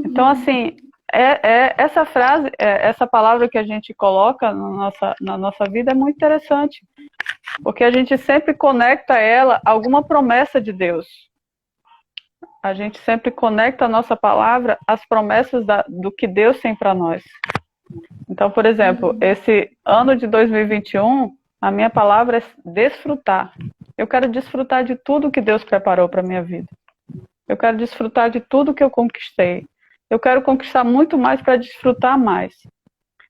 Então, assim, essa frase, essa palavra que a gente coloca na nossa vida é muito interessante, porque a gente sempre conecta ela a alguma promessa de Deus. A gente sempre conecta a nossa palavra às promessas do que Deus tem para nós. Então, por exemplo, esse ano de 2021, a minha palavra é desfrutar. Eu quero desfrutar de tudo que Deus preparou para a minha vida. Eu quero desfrutar de tudo que eu conquistei. Eu quero conquistar muito mais para desfrutar mais.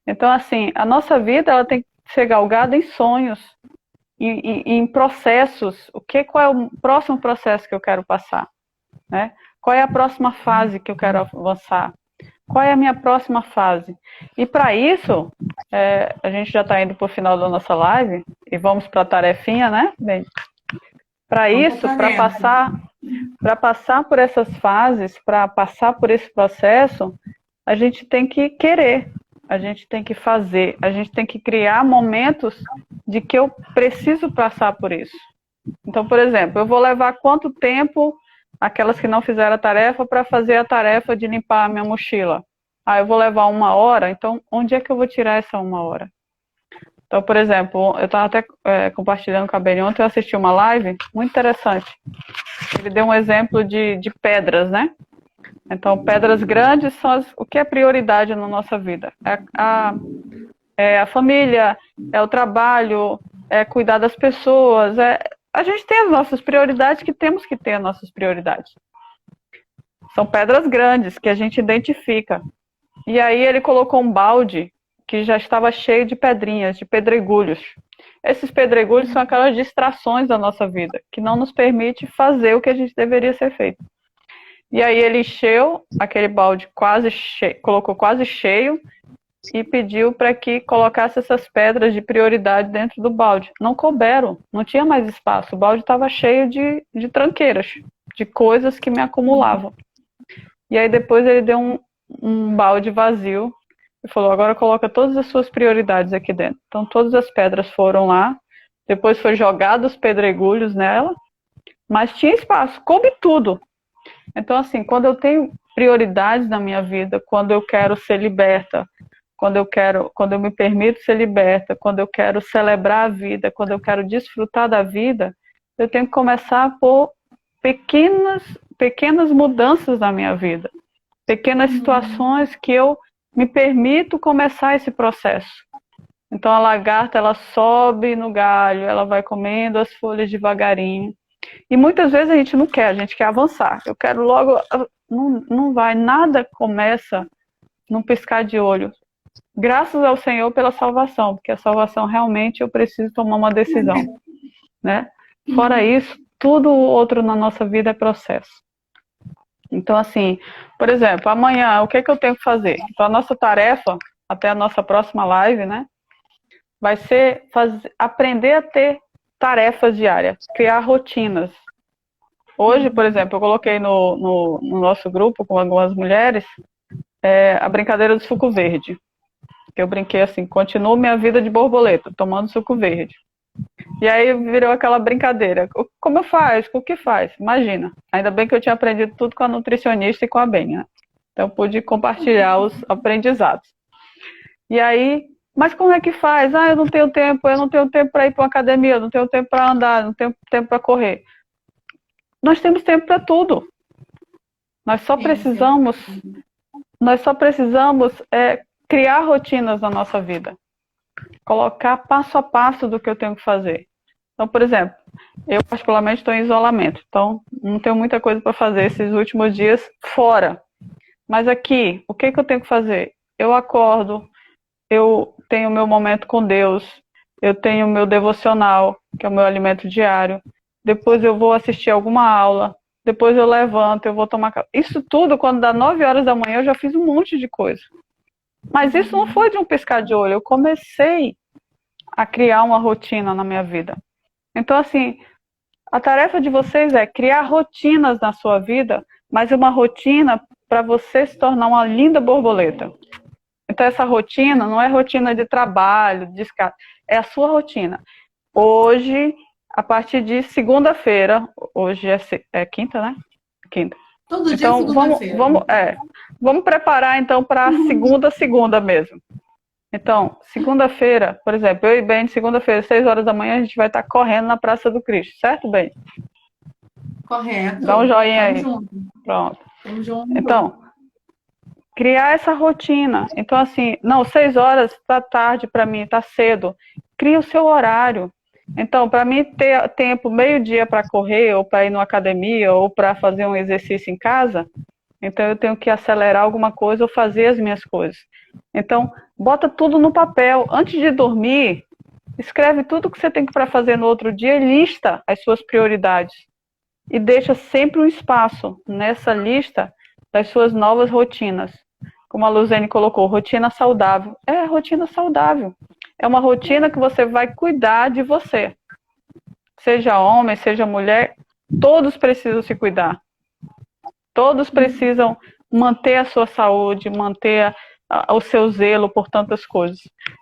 Então, assim, a nossa vida ela tem que ser galgada em sonhos, em processos. Qual é o próximo processo que eu quero passar? Né? Qual é a próxima fase que eu quero avançar? Qual é a minha próxima fase? E para isso, a gente já está indo para o final da nossa live e vamos para a tarefinha, né, bem? Para isso, para passar por essas fases, para passar por esse processo, a gente tem que querer, a gente tem que fazer, a gente tem que criar momentos de que eu preciso passar por isso. Então, por exemplo, eu vou levar quanto tempo aquelas que não fizeram a tarefa para fazer a tarefa de limpar a minha mochila? Eu vou levar 1 hora, então onde é que eu vou tirar essa 1 hora? Então, por exemplo, eu estava até compartilhando com a Beni ontem, eu assisti uma live muito interessante. Ele deu um exemplo de pedras, né? Então, pedras grandes são o que é prioridade na nossa vida. É a família, é o trabalho, é cuidar das pessoas. A gente tem as nossas prioridades que temos que ter as nossas prioridades. São pedras grandes que a gente identifica. E aí ele colocou um balde que já estava cheio de pedrinhas, de pedregulhos. Esses pedregulhos são aquelas distrações da nossa vida, que não nos permite fazer o que a gente deveria ser feito. E aí ele encheu aquele balde quase cheio, colocou quase cheio e pediu para que colocasse essas pedras de prioridade dentro do balde. Não couberam, não tinha mais espaço. O balde estava cheio de tranqueiras, de coisas que me acumulavam. E aí depois ele deu um balde vazio e falou, agora coloca todas as suas prioridades aqui dentro. Então todas as pedras foram lá, depois foi jogado os pedregulhos nela, mas tinha espaço, coube tudo. Então assim, quando eu tenho prioridades na minha vida, quando eu quero ser liberta, quando eu me permito ser liberta, quando eu quero celebrar a vida, quando eu quero desfrutar da vida, eu tenho que começar por pequenas mudanças na minha vida, pequenas situações que eu me permito começar esse processo. Então a lagarta, ela sobe no galho, ela vai comendo as folhas devagarinho. E muitas vezes a gente não quer, a gente quer avançar. Eu quero logo, não vai, nada começa num piscar de olho. Graças ao Senhor pela salvação, porque a salvação realmente eu preciso tomar uma decisão, né? Fora isso, tudo outro na nossa vida é processo. Então, assim, por exemplo, amanhã, o que é que eu tenho que fazer? Então, a nossa tarefa, até a nossa próxima live, né? Vai ser aprender a ter tarefas diárias, criar rotinas. Hoje, por exemplo, eu coloquei no nosso grupo com algumas mulheres a brincadeira do suco verde. Eu brinquei assim, continuo minha vida de borboleta, tomando suco verde. E aí virou aquela brincadeira. Como eu faço? O que faz? Imagina. Ainda bem que eu tinha aprendido tudo com a nutricionista e com a Beni, né? Então eu pude compartilhar os aprendizados. E aí Mas como é que faz? Ah, eu não tenho tempo para ir para uma academia, eu não tenho tempo para andar, eu não tenho tempo para correr. Nós temos tempo para tudo. Nós só precisamos, criar rotinas na nossa vida. Colocar passo a passo do que eu tenho que fazer. Então, por exemplo, eu particularmente estou em isolamento, então não tenho muita coisa para fazer esses últimos dias fora. Mas aqui, o que eu tenho que fazer? Eu acordo, eu tenho o meu momento com Deus, eu tenho o meu devocional, que é o meu alimento diário, depois eu vou assistir alguma aula, depois eu levanto, eu vou tomar café. Isso tudo, quando dá 9 horas da manhã, eu já fiz um monte de coisa. Mas isso não foi de um piscar de olho, eu comecei a criar uma rotina na minha vida. Então, assim, a tarefa de vocês é criar rotinas na sua vida, mas uma rotina para você se tornar uma linda borboleta. Então, essa rotina não é rotina de trabalho, de descanso, é a sua rotina. Hoje, a partir de segunda-feira, hoje é quinta, né? Quinta. Todo dia é Então, segunda-feira. vamos preparar, então, para a segunda mesmo. Então, segunda-feira, por exemplo, eu e Ben, segunda-feira, 6 horas da manhã, a gente vai estar correndo na Praça do Cristo, certo, Ben? Correto. Dá um joinha aí. Junto. Pronto. Tamo junto. Então, criar essa rotina. Então, assim, não, 6 horas está tarde para mim, está cedo. Cria o seu horário. Então, para mim ter tempo, meio-dia para correr, ou para ir numa academia, ou para fazer um exercício em casa, então eu tenho que acelerar alguma coisa ou fazer as minhas coisas. Então, bota tudo no papel. Antes de dormir, escreve tudo que você tem para fazer no outro dia e lista as suas prioridades. E deixa sempre um espaço nessa lista das suas novas rotinas. Como a Luzene colocou, rotina saudável. É rotina saudável. É uma rotina que você vai cuidar de você. Seja homem, seja mulher, todos precisam se cuidar. Todos precisam manter a sua saúde, manter o seu zelo por tantas coisas.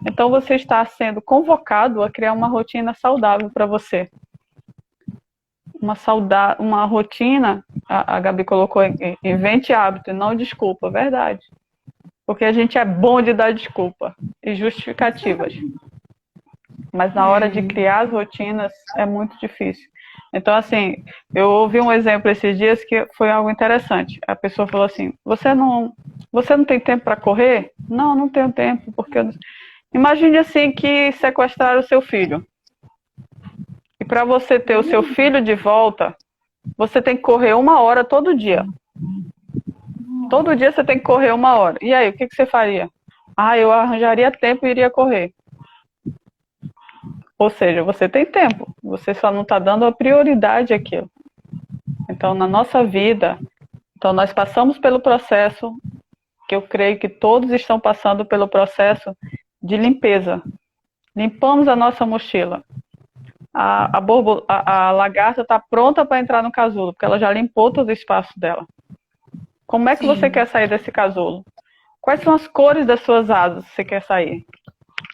Então você está sendo convocado a criar uma rotina saudável para você. Uma rotina, a Gabi colocou, invente hábito, não desculpa, verdade. Porque a gente é bom de dar desculpa e justificativas. Mas na hora de criar as rotinas é muito difícil. Então, assim, eu ouvi um exemplo esses dias que foi algo interessante. A pessoa falou assim, você não tem tempo para correr? Não, não tenho tempo, porque imagine assim que sequestraram o seu filho. E para você ter o seu filho de volta, você tem que correr 1 hora todo dia. Todo dia você tem que correr 1 hora. E aí, o que você faria? Ah, eu arranjaria tempo e iria correr. Ou seja, você tem tempo, você só não está dando a prioridade àquilo. Então, na nossa vida, nós passamos pelo processo, que eu creio que todos estão passando pelo processo de limpeza. Limpamos a nossa mochila. A lagarta está pronta para entrar no casulo, porque ela já limpou todo o espaço dela. Como é que você quer sair desse casulo? Quais são as cores das suas asas que você quer sair?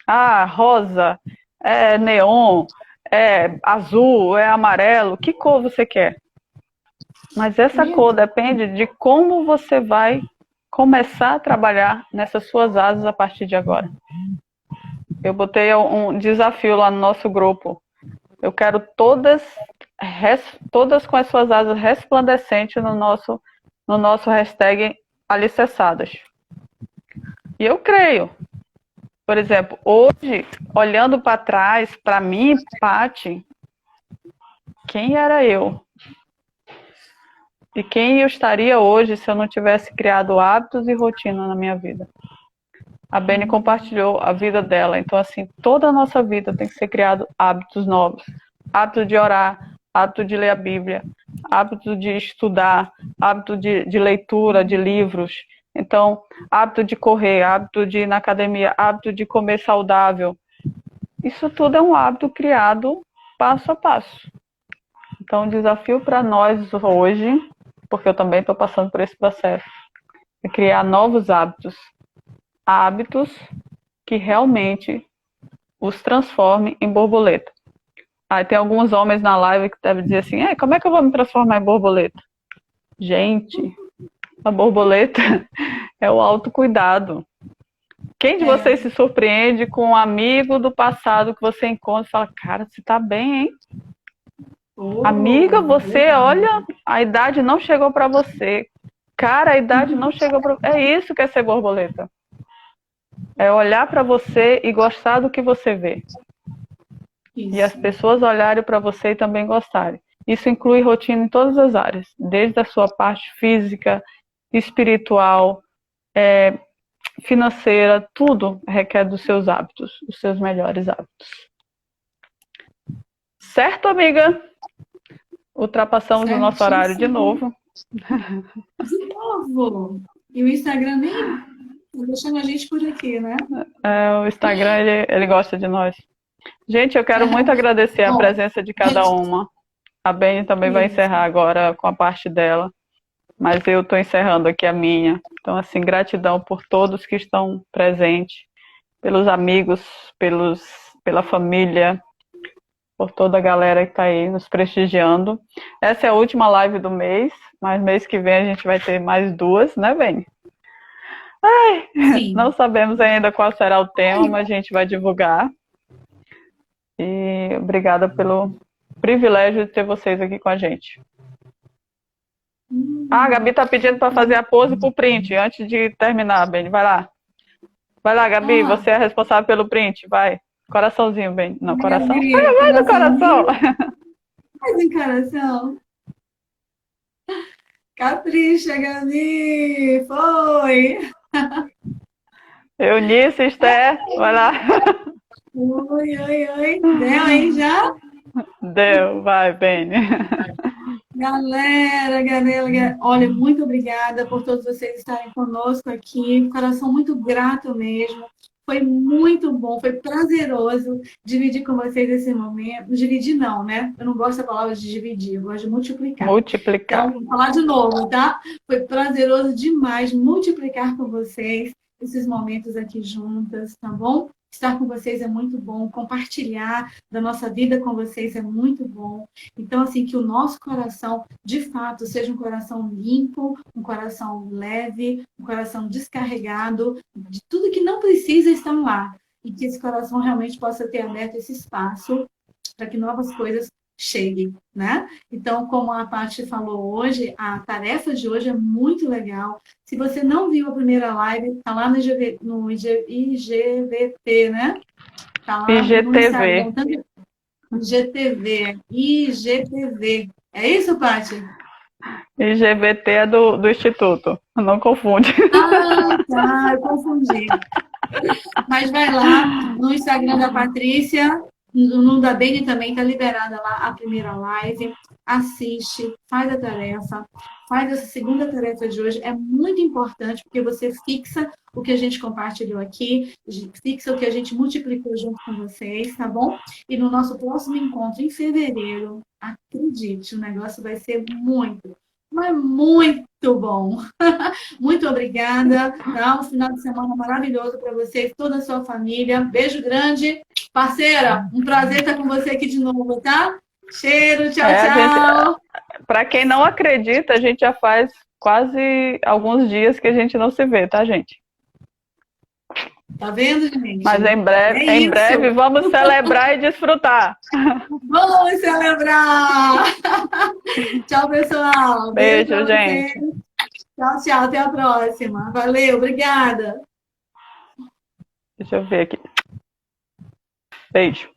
Ah, rosa, é neon, é azul, é amarelo, que cor você quer? Mas essa cor depende de como você vai começar a trabalhar nessas suas asas a partir de agora. Eu botei um desafio lá no nosso grupo. Eu quero todas com as suas asas resplandecentes no nosso hashtag alicerçadas. E eu creio. Por exemplo, hoje, olhando para trás, para mim, Paty, quem era eu? E quem eu estaria hoje se eu não tivesse criado hábitos e rotina na minha vida? A Beni compartilhou a vida dela. Então, assim, toda a nossa vida tem que ser criado hábitos novos. Hábito de orar, hábito de ler a Bíblia, hábito de estudar, hábito de leitura, de livros. Então, hábito de correr, hábito de ir na academia, hábito de comer saudável. Isso tudo é um hábito criado passo a passo. Então, o desafio para nós hoje, porque eu também estou passando por esse processo, é criar novos hábitos. Hábitos que realmente os transformem em borboleta. Aí tem alguns homens na live que devem dizer assim, como é que eu vou me transformar em borboleta? Gente, a borboleta é o autocuidado. Quem de vocês se surpreende com um amigo do passado que você encontra e fala, cara, você tá bem, hein? Amiga, você, olha, a idade não chegou para você. Cara, a idade não chegou para... É isso que é ser borboleta. É olhar para você e gostar do que você vê. Isso. E as pessoas olharem para você e também gostarem. Isso inclui rotina em todas as áreas, desde a sua parte física, espiritual, financeira, tudo requer dos seus hábitos, os seus melhores hábitos. Certo, amiga? Ultrapassamos o nosso horário de novo. De novo! E o Instagram nem tá deixando a gente por aqui, né? O Instagram, ele gosta de nós. Gente, eu quero muito agradecer a presença de cada uma. A Beni também vai encerrar agora com a parte dela, mas eu estou encerrando aqui a minha. Então, assim, gratidão por todos que estão presentes, pelos amigos, pela família, por toda a galera que está aí nos prestigiando. Essa é a última live do mês, mas mês que vem a gente vai ter mais 2, né, Beni? Não sabemos ainda qual será o tema, mas a gente vai divulgar. E obrigada pelo privilégio de ter vocês aqui com a gente. A Gabi tá pedindo para fazer a pose pro print antes de terminar, Beni. Vai lá. Vai lá, Gabi, você é responsável pelo print. Vai. Coraçãozinho, Beni. Não, coração. Vai do coração. Faz em coração. Capricha, Gabi. Foi. Eunice, Esther, vai lá. Oi. Deu aí já? Deu, vai, Beni. Galera, olha, muito obrigada por todos vocês estarem conosco aqui. Coração muito grato mesmo. Foi muito bom, foi prazeroso dividir com vocês esse momento. Dividir não, né? Eu não gosto da palavra de dividir, eu gosto de multiplicar. Multiplicar. Então, vou falar de novo, tá? Foi prazeroso demais multiplicar com vocês esses momentos aqui juntas, tá bom? Estar com vocês é muito bom, compartilhar da nossa vida com vocês é muito bom. Então, assim, que o nosso coração, de fato, seja um coração limpo, um coração leve, um coração descarregado de tudo que não precisa estar lá. E que esse coração realmente possa ter aberto esse espaço para que novas coisas cheguem, né? Então, como a Paty falou hoje, a tarefa de hoje é muito legal. Se você não viu a primeira live, tá lá no IGVT, né? Tá lá IGTV. No IGTV. É isso, Paty? IGVT é do Instituto. Não confunde. Ah, tá, eu confundi. Mas vai lá no Instagram da Patrícia, no da Beni também está liberada lá a primeira live. Assiste, faz a tarefa, faz essa segunda tarefa de hoje. É muito importante porque você fixa o que a gente compartilhou aqui, fixa o que a gente multiplicou junto com vocês, tá bom? E no nosso próximo encontro, em fevereiro, acredite, o negócio vai ser muito, mas muito bom. Muito obrigada. Tá? Um final de semana maravilhoso para você e toda a sua família. Beijo grande. Parceira, um prazer estar com você aqui de novo, tá? Cheiro, tchau. Para quem não acredita, a gente já faz quase alguns dias que a gente não se vê, tá, gente? Tá vendo, gente? Mas em breve vamos celebrar e desfrutar. Vamos celebrar! Tchau, pessoal. Beijo, gente. Tchau. Até a próxima. Valeu, obrigada. Deixa eu ver aqui. Beijo.